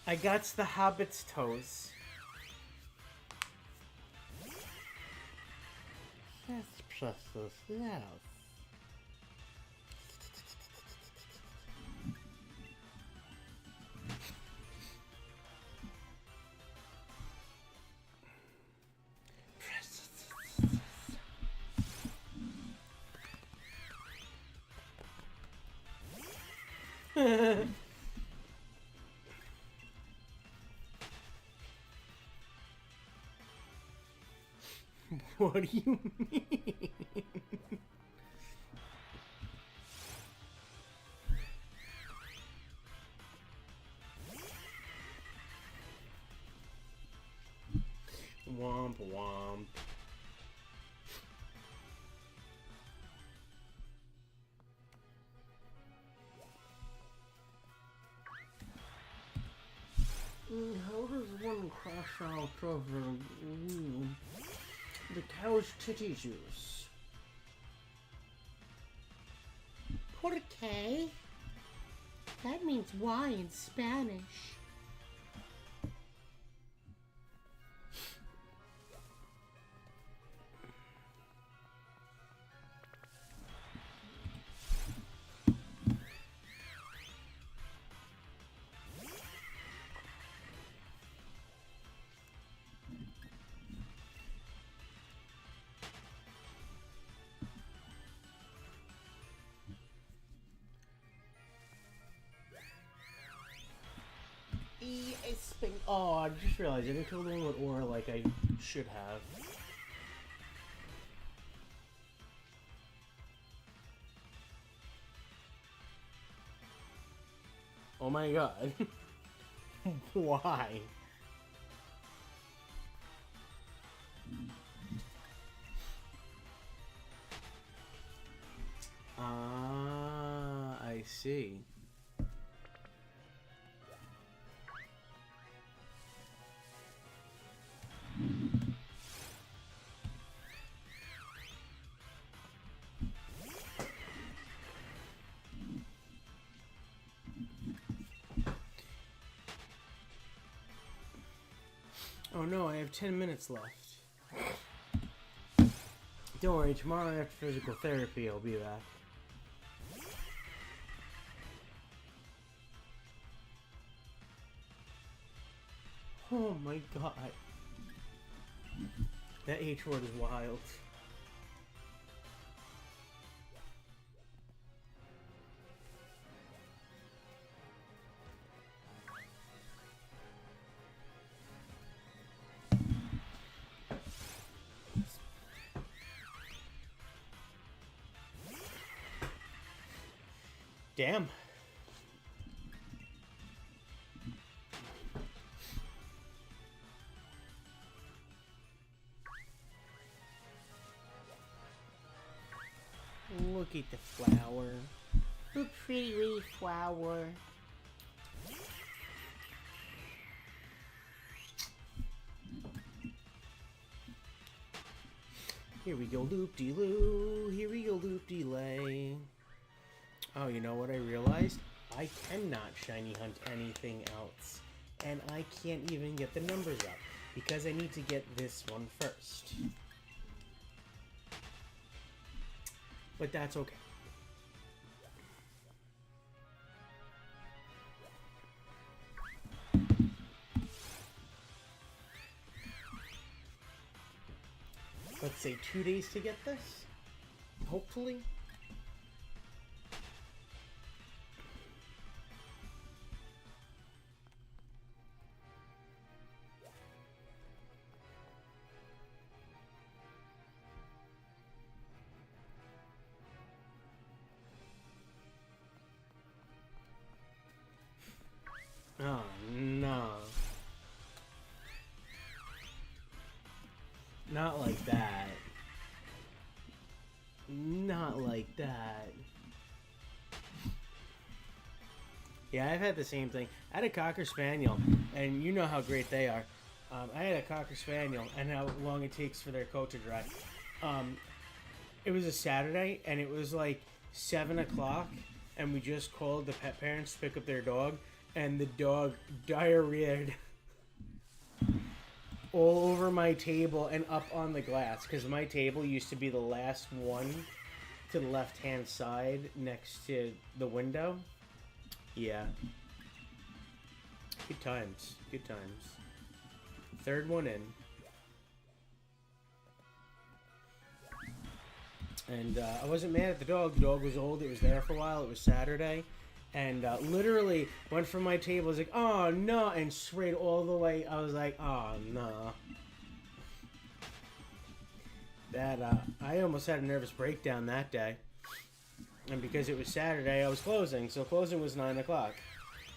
I got the Hobbit's toes. Yes, precious, yes. What do you mean? Womp womp. How does one crash out of the cow's titty juice? ¿Por qué? That means why in Spanish. Oh, I just realized I didn't kill the one with aura like I should have. Oh my god. Why? Ah, I see. Oh no, I have 10 minutes left. Don't worry, tomorrow after physical therapy, I'll be back. Oh my god. That H word is wild. Damn. Look at the flower. The pretty wee flower. Here we go, loop-de-loo. Here we go, loop-de-lay. Oh, you know what I realized? I cannot shiny hunt anything else. And I can't even get the numbers up. Because I need to get this one first. But that's okay. Let's say 2 days to get this. Hopefully. Oh, no. Not like that. Not like that. Yeah, I've had the same thing. I had a Cocker Spaniel, and you know how great they are. I had a Cocker Spaniel, and how long it takes for their coat to dry. It was a Saturday, and it was like 7 o'clock, and we just called the pet parents to pick up their dog, and the dog diarrheaed all over my table and up on the glass, because my table used to be the last one to the left-hand side next to the window. Yeah. Good times. Good times. Third one in. And I wasn't mad at the dog. The dog was old. It was there for a while. It was Saturday. And literally went from my table. I was like, oh, no. And sprayed all the way. I was like, oh, no. That, I almost had a nervous breakdown that day. And because it was Saturday, I was closing. So closing was 9 o'clock.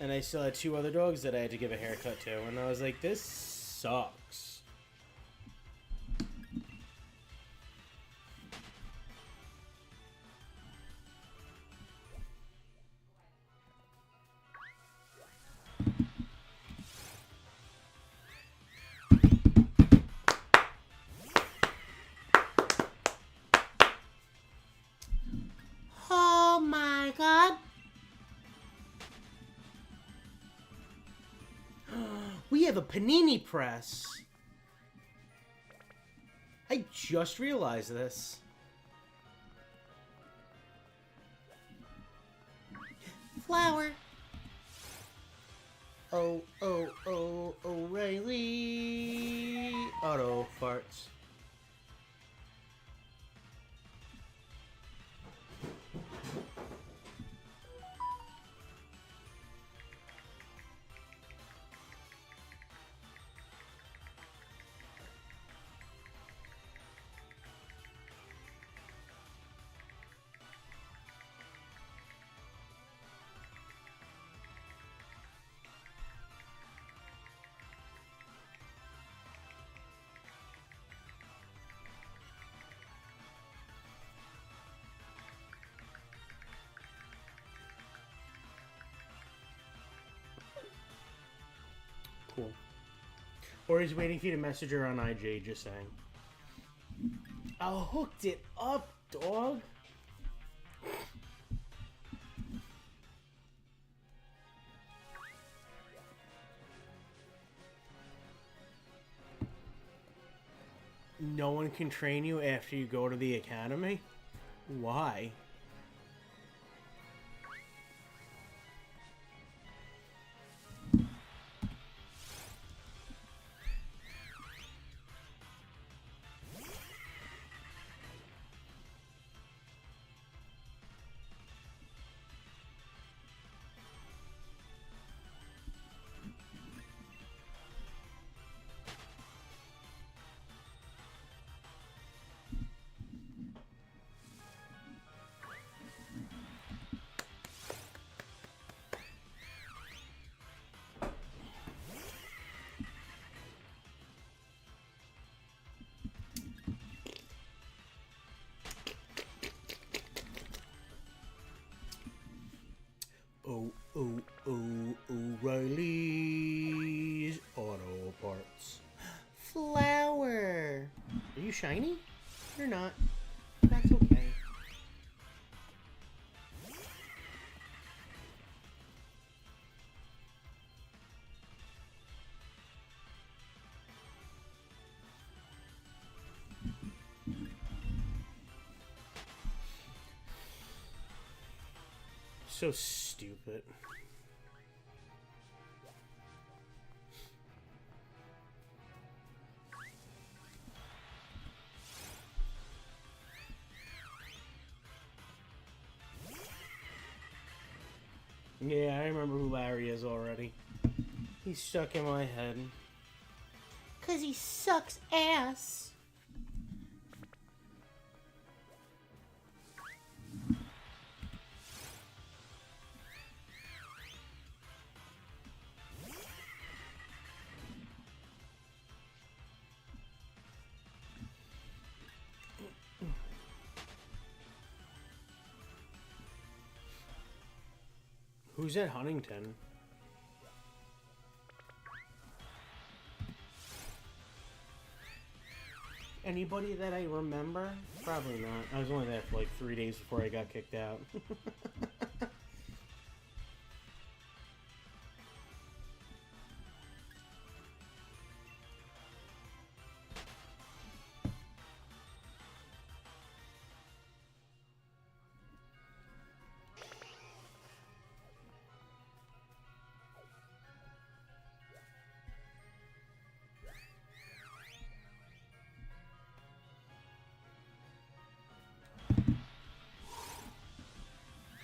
And I still had 2 other dogs that I had to give a haircut to. And I was like, this sucks. Oh my god. We have a panini press. I just realized this. Flower. Oh, O'Reilly. Auto farts. Cool. Or he's waiting for you to message her on IG, just saying. I hooked it up, dog. No one can train you after you go to the academy? Why? O'Reilly's Auto Parts. Flower. Are you shiny? You're not. That's okay. So stupid. Yeah, I remember who Larry is already. He's stuck in my head. 'Cause he sucks ass. Who's at Huntington? Anybody that I remember? Probably not. I was only there for like 3 days before I got kicked out.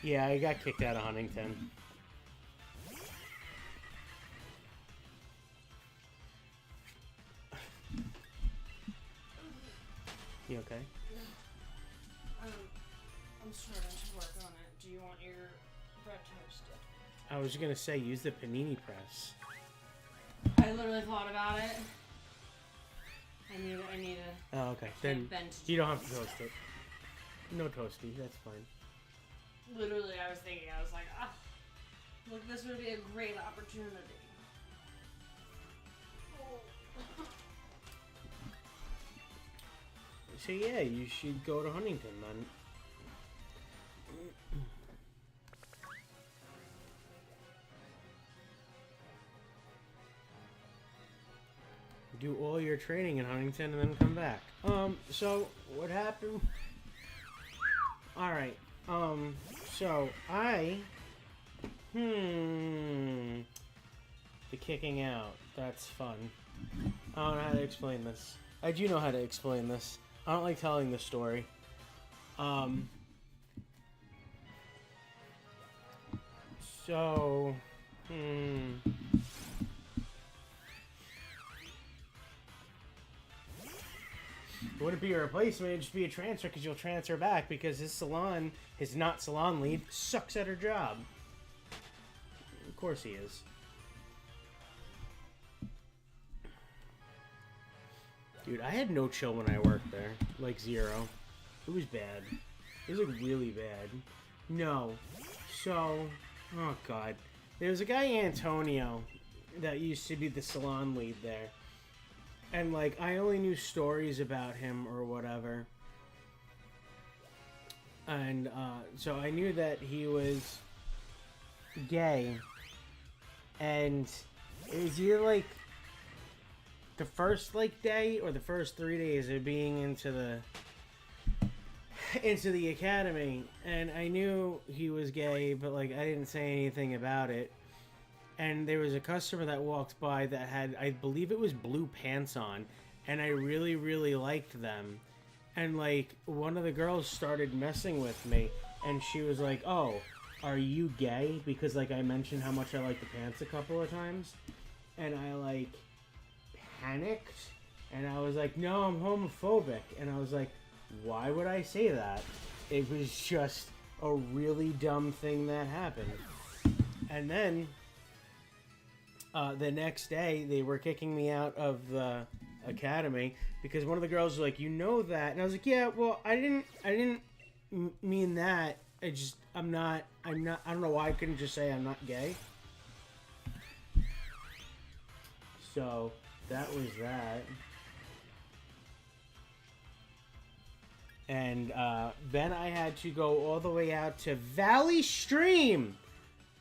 Yeah, I got kicked out of Huntington. You okay? I'm starting to work on it. Do you want your bread toasted? I was gonna say, use the panini press. I literally thought about it. I need a... Oh, okay. Then bent. you don't have to toast it. No toasty, that's fine. Literally, I was thinking, I was like, ah, look, this would be a great opportunity. So yeah, you should go to Huntington then. Do all your training in Huntington and then come back. So what happened? Alright, so I... The kicking out. That's fun. I don't know how to explain this. I do know how to explain this. I don't like telling the story. So... It wouldn't be a replacement, it'd just be a transfer because you'll transfer back because his not salon lead, sucks at her job. Of course he is. Dude, I had no chill when I worked there. Like, zero. It was bad. It was, like, really bad. No. So, oh god. There was a guy, Antonio, that used to be the salon lead there. And, like, I only knew stories about him or whatever. And, so I knew that he was gay. And it was either, like, the first, like, day or the first 3 days of being into the academy. And I knew he was gay, but, like, I didn't say anything about it. And there was a customer that walked by that had, I believe it was blue pants on, and I really, really liked them. And, like, one of the girls started messing with me, and she was like, oh, are you gay? Because, like, I mentioned how much I like the pants a couple of times. And I, like, panicked, and I was like, no, I'm homophobic. And I was like, why would I say that? It was just a really dumb thing that happened. And then... the next day, they were kicking me out of the academy because one of the girls was like, "You know that," and I was like, "Yeah, well, I didn't mean that. I don't know why I couldn't just say I'm not gay." So that was that, and then I had to go all the way out to Valley Stream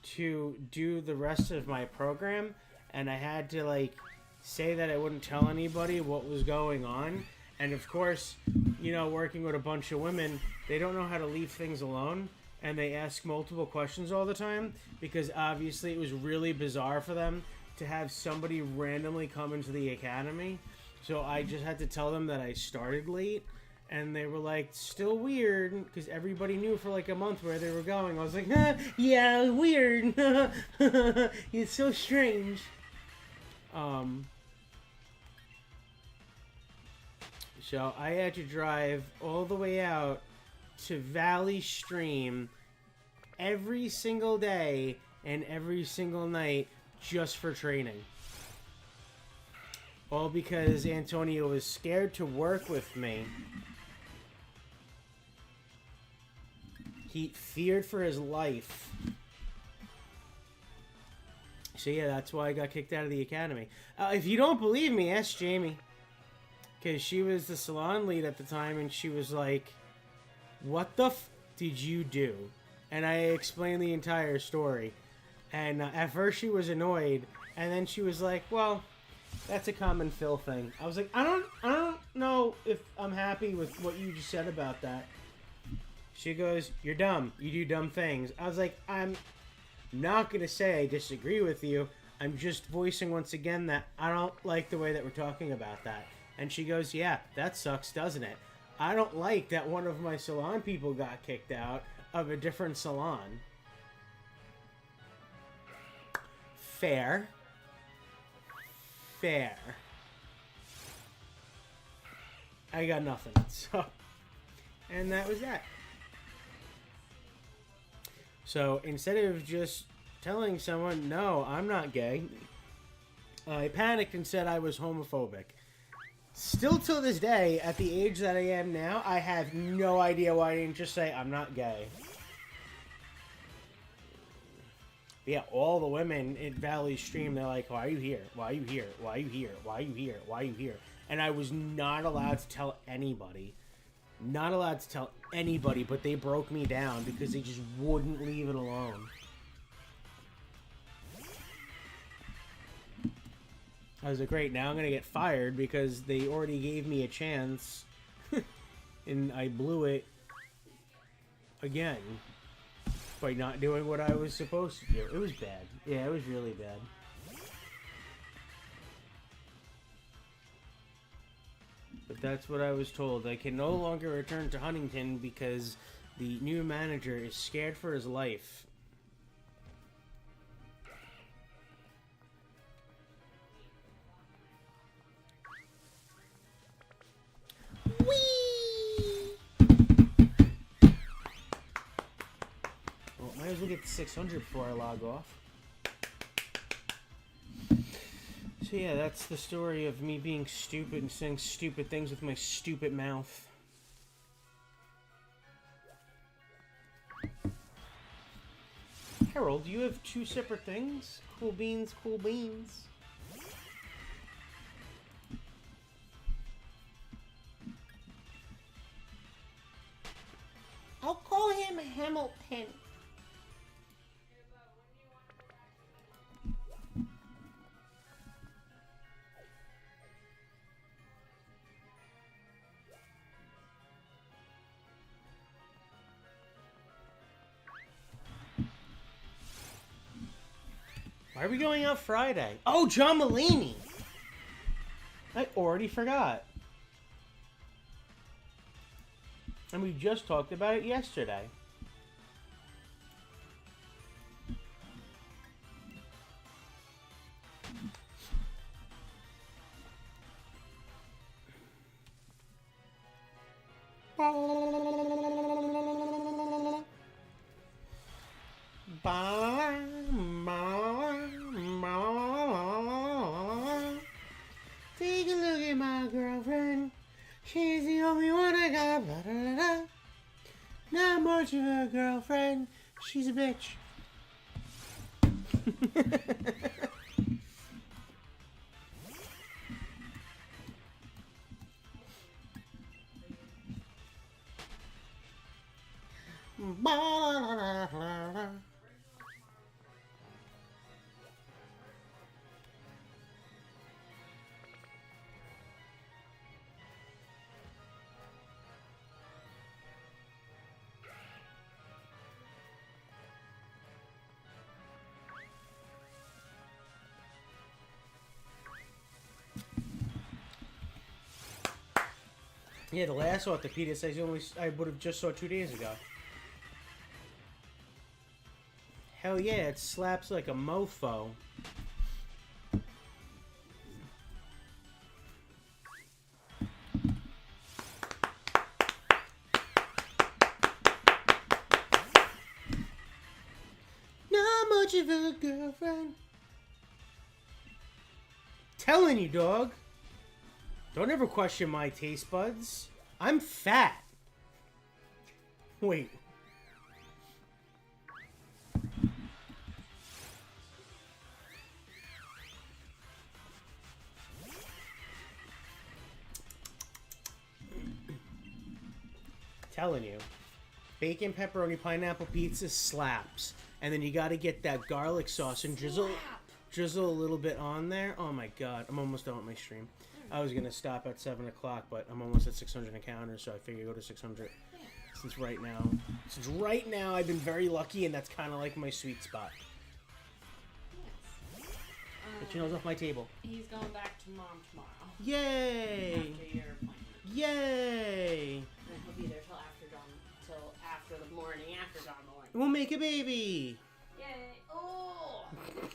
to do the rest of my program, and I had to, like, say that I wouldn't tell anybody what was going on. And of course, you know, working with a bunch of women, they don't know how to leave things alone, and they ask multiple questions all the time because obviously it was really bizarre for them to have somebody randomly come into the academy. So I just had to tell them that I started late. And they were like, still weird, because everybody knew for like a month where they were going. I was like, yeah, weird. It's so strange. So I had to drive all the way out to Valley Stream every single day and every single night just for training. All because Antonio was scared to work with me. He feared for his life. So yeah, that's why I got kicked out of the academy. If you don't believe me, ask Jamie. Because she was the salon lead at the time, and she was like, what the f did you do? And I explained the entire story. And at first she was annoyed, and then she was like, well, that's a common Phil thing. I was like, I don't know if I'm happy with what you just said about that. She goes, you're dumb. You do dumb things. I was like, I'm not going to say I disagree with you. I'm just voicing once again that I don't like the way that we're talking about that. And she goes, yeah, that sucks, doesn't it? I don't like that one of my salon people got kicked out of a different salon. Fair. Fair. I got nothing. So, and that was that. So instead of just telling someone, no, I'm not gay, I panicked and said I was homophobic. Still till this day, at the age that I am now, I have no idea why I didn't just say I'm not gay. But yeah, all the women in Valley Stream, they're like, why are you here? Why are you here? Why are you here? Why are you here? Why are you here? And I was not allowed to tell anybody. Not allowed to tell anybody, but they broke me down because they just wouldn't leave it alone. I was like, great, now I'm going to get fired because they already gave me a chance and I blew it again by not doing what I was supposed to do. It was bad. Yeah, it was really bad. But that's what I was told. I can no longer return to Huntington because the new manager is scared for his life. Well, might as well get to 600 before I log off. So yeah, that's the story of me being stupid and saying stupid things with my stupid mouth. Harold, you have two separate things? Cool beans, cool beans. I'll call him Hamilton. Why are we going out Friday? Oh, John Mulaney! I already forgot. And we just talked about it yesterday. Take a look at my girlfriend. She's the only one I got. Blah, blah, blah. Not much of a girlfriend. She's a bitch. Yeah, the last orthopedist says I would have just saw 2 days ago. Hell yeah, it slaps like a mofo. Not much of a girlfriend. Telling you, dog. Don't ever question my taste buds. I'm fat. Wait. Telling you. Bacon, pepperoni, pineapple pizza slaps. And then you gotta get that garlic sauce and drizzle a little bit on there. Oh my god. I'm almost done with my stream. I was gonna stop at 7 o'clock, but I'm almost at 600 encounters, so I figure go to 600. Since right now I've been very lucky, and that's kind of like my sweet spot. Yes. Get your nose off my table. He's going back to mom tomorrow. Yay! After your appointment. Yay! And he'll be there till after the morning after dawn morning. We'll make a baby! Yay! Oh!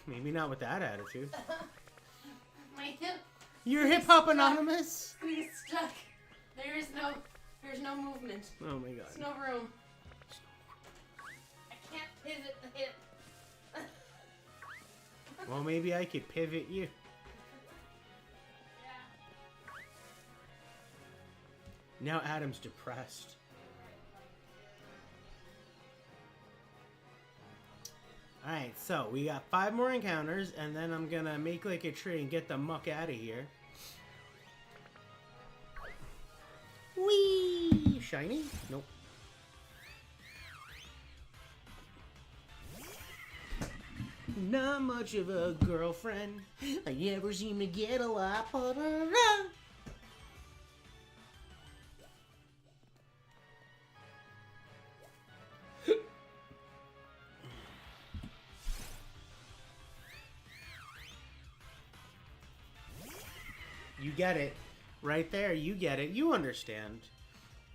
Maybe not with that attitude. My hip You're Hip Hop Anonymous? is stuck. There's no movement. Oh my god. There's no room. I can't pivot the hip. Well, maybe I could pivot you. Yeah. Now Adam's depressed. Alright, so we got 5 more encounters, and then I'm gonna make like a tree and get the muck out of here. Whee! Shiny? Nope. Not much of a girlfriend. I never seem to get a lot. You get it. Right there, you get it. You understand.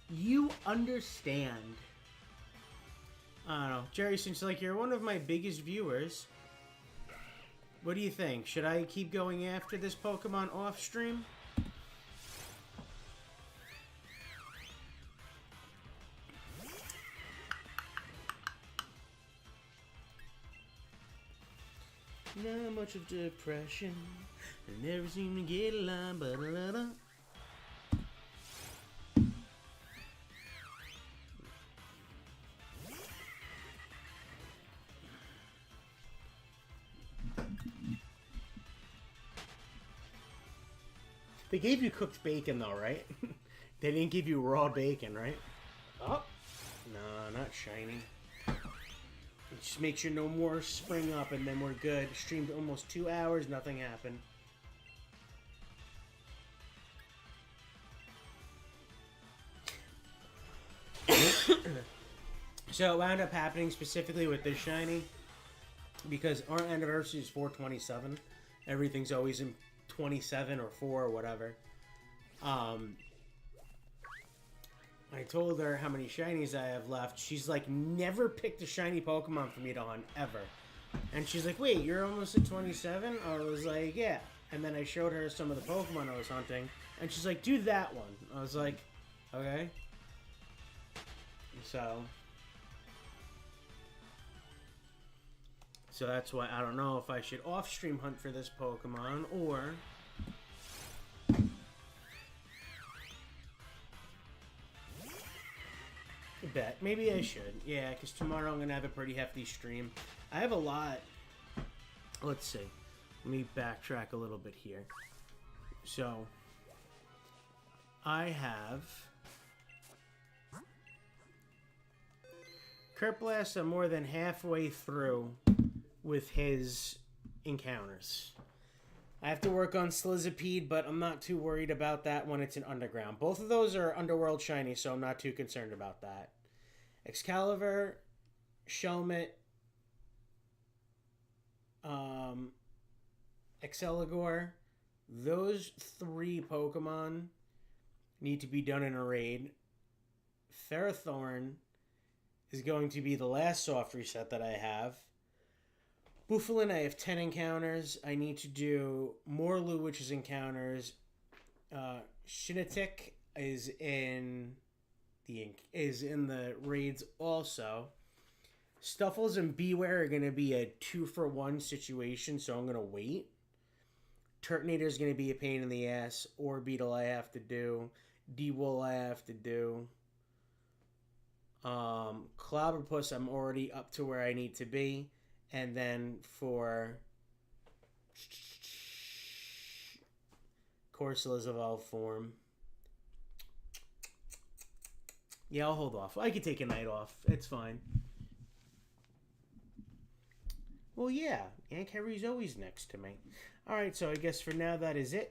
You understand. I don't know. Jerry, since like you're one of my biggest viewers, what do you think? Should I keep going after this Pokemon off stream? Not much of depression. I never seem to get along, but They gave you cooked bacon though, right? They didn't give you raw bacon, right? Oh, no, not shiny. Just make sure no more spring up, and then we're good. Streamed almost 2 hours, nothing happened. So it wound up happening specifically with this shiny because our anniversary is 4/27. Everything's always in 27 or 4 or whatever. I told her how many shinies I have left. She's like, never picked a shiny Pokemon for me to hunt, ever. And she's like, wait, you're almost at 27? I was like, yeah. And then I showed her some of the Pokemon I was hunting. And she's like, do that one. I was like, okay. So that's why I don't know if I should off-stream hunt for this Pokemon or... bet. Maybe I should. Yeah, because tomorrow I'm going to have a pretty hefty stream. I have a lot. Let's see. Let me backtrack a little bit here. So, I have... Kerplast, I'm more than halfway through with his encounters. I have to work on Slizipede, but I'm not too worried about that when it's in Underground. Both of those are Underworld shiny, so I'm not too concerned about that. Excalibur, Shelmet, Exceligor, those 3 Pokemon need to be done in a raid. Ferrothorn is going to be the last soft reset that I have. Bouffalant, I have 10 encounters. I need to do Morlu, which is encounters. Shinatic is in the raids also. Stuffles and Beware are going to be a 2-for-1 situation, so I'm going to wait. Turtonator is going to be a pain in the ass. Orbeetle I have to do. D-Wool I have to do. Clobberpuss I'm already up to where I need to be. And then for Corsolas Evolved form. Yeah, I'll hold off. I could take a night off. It's fine. Well, yeah. Aunt Carrie's always next to me. Alright, so I guess for now that is it.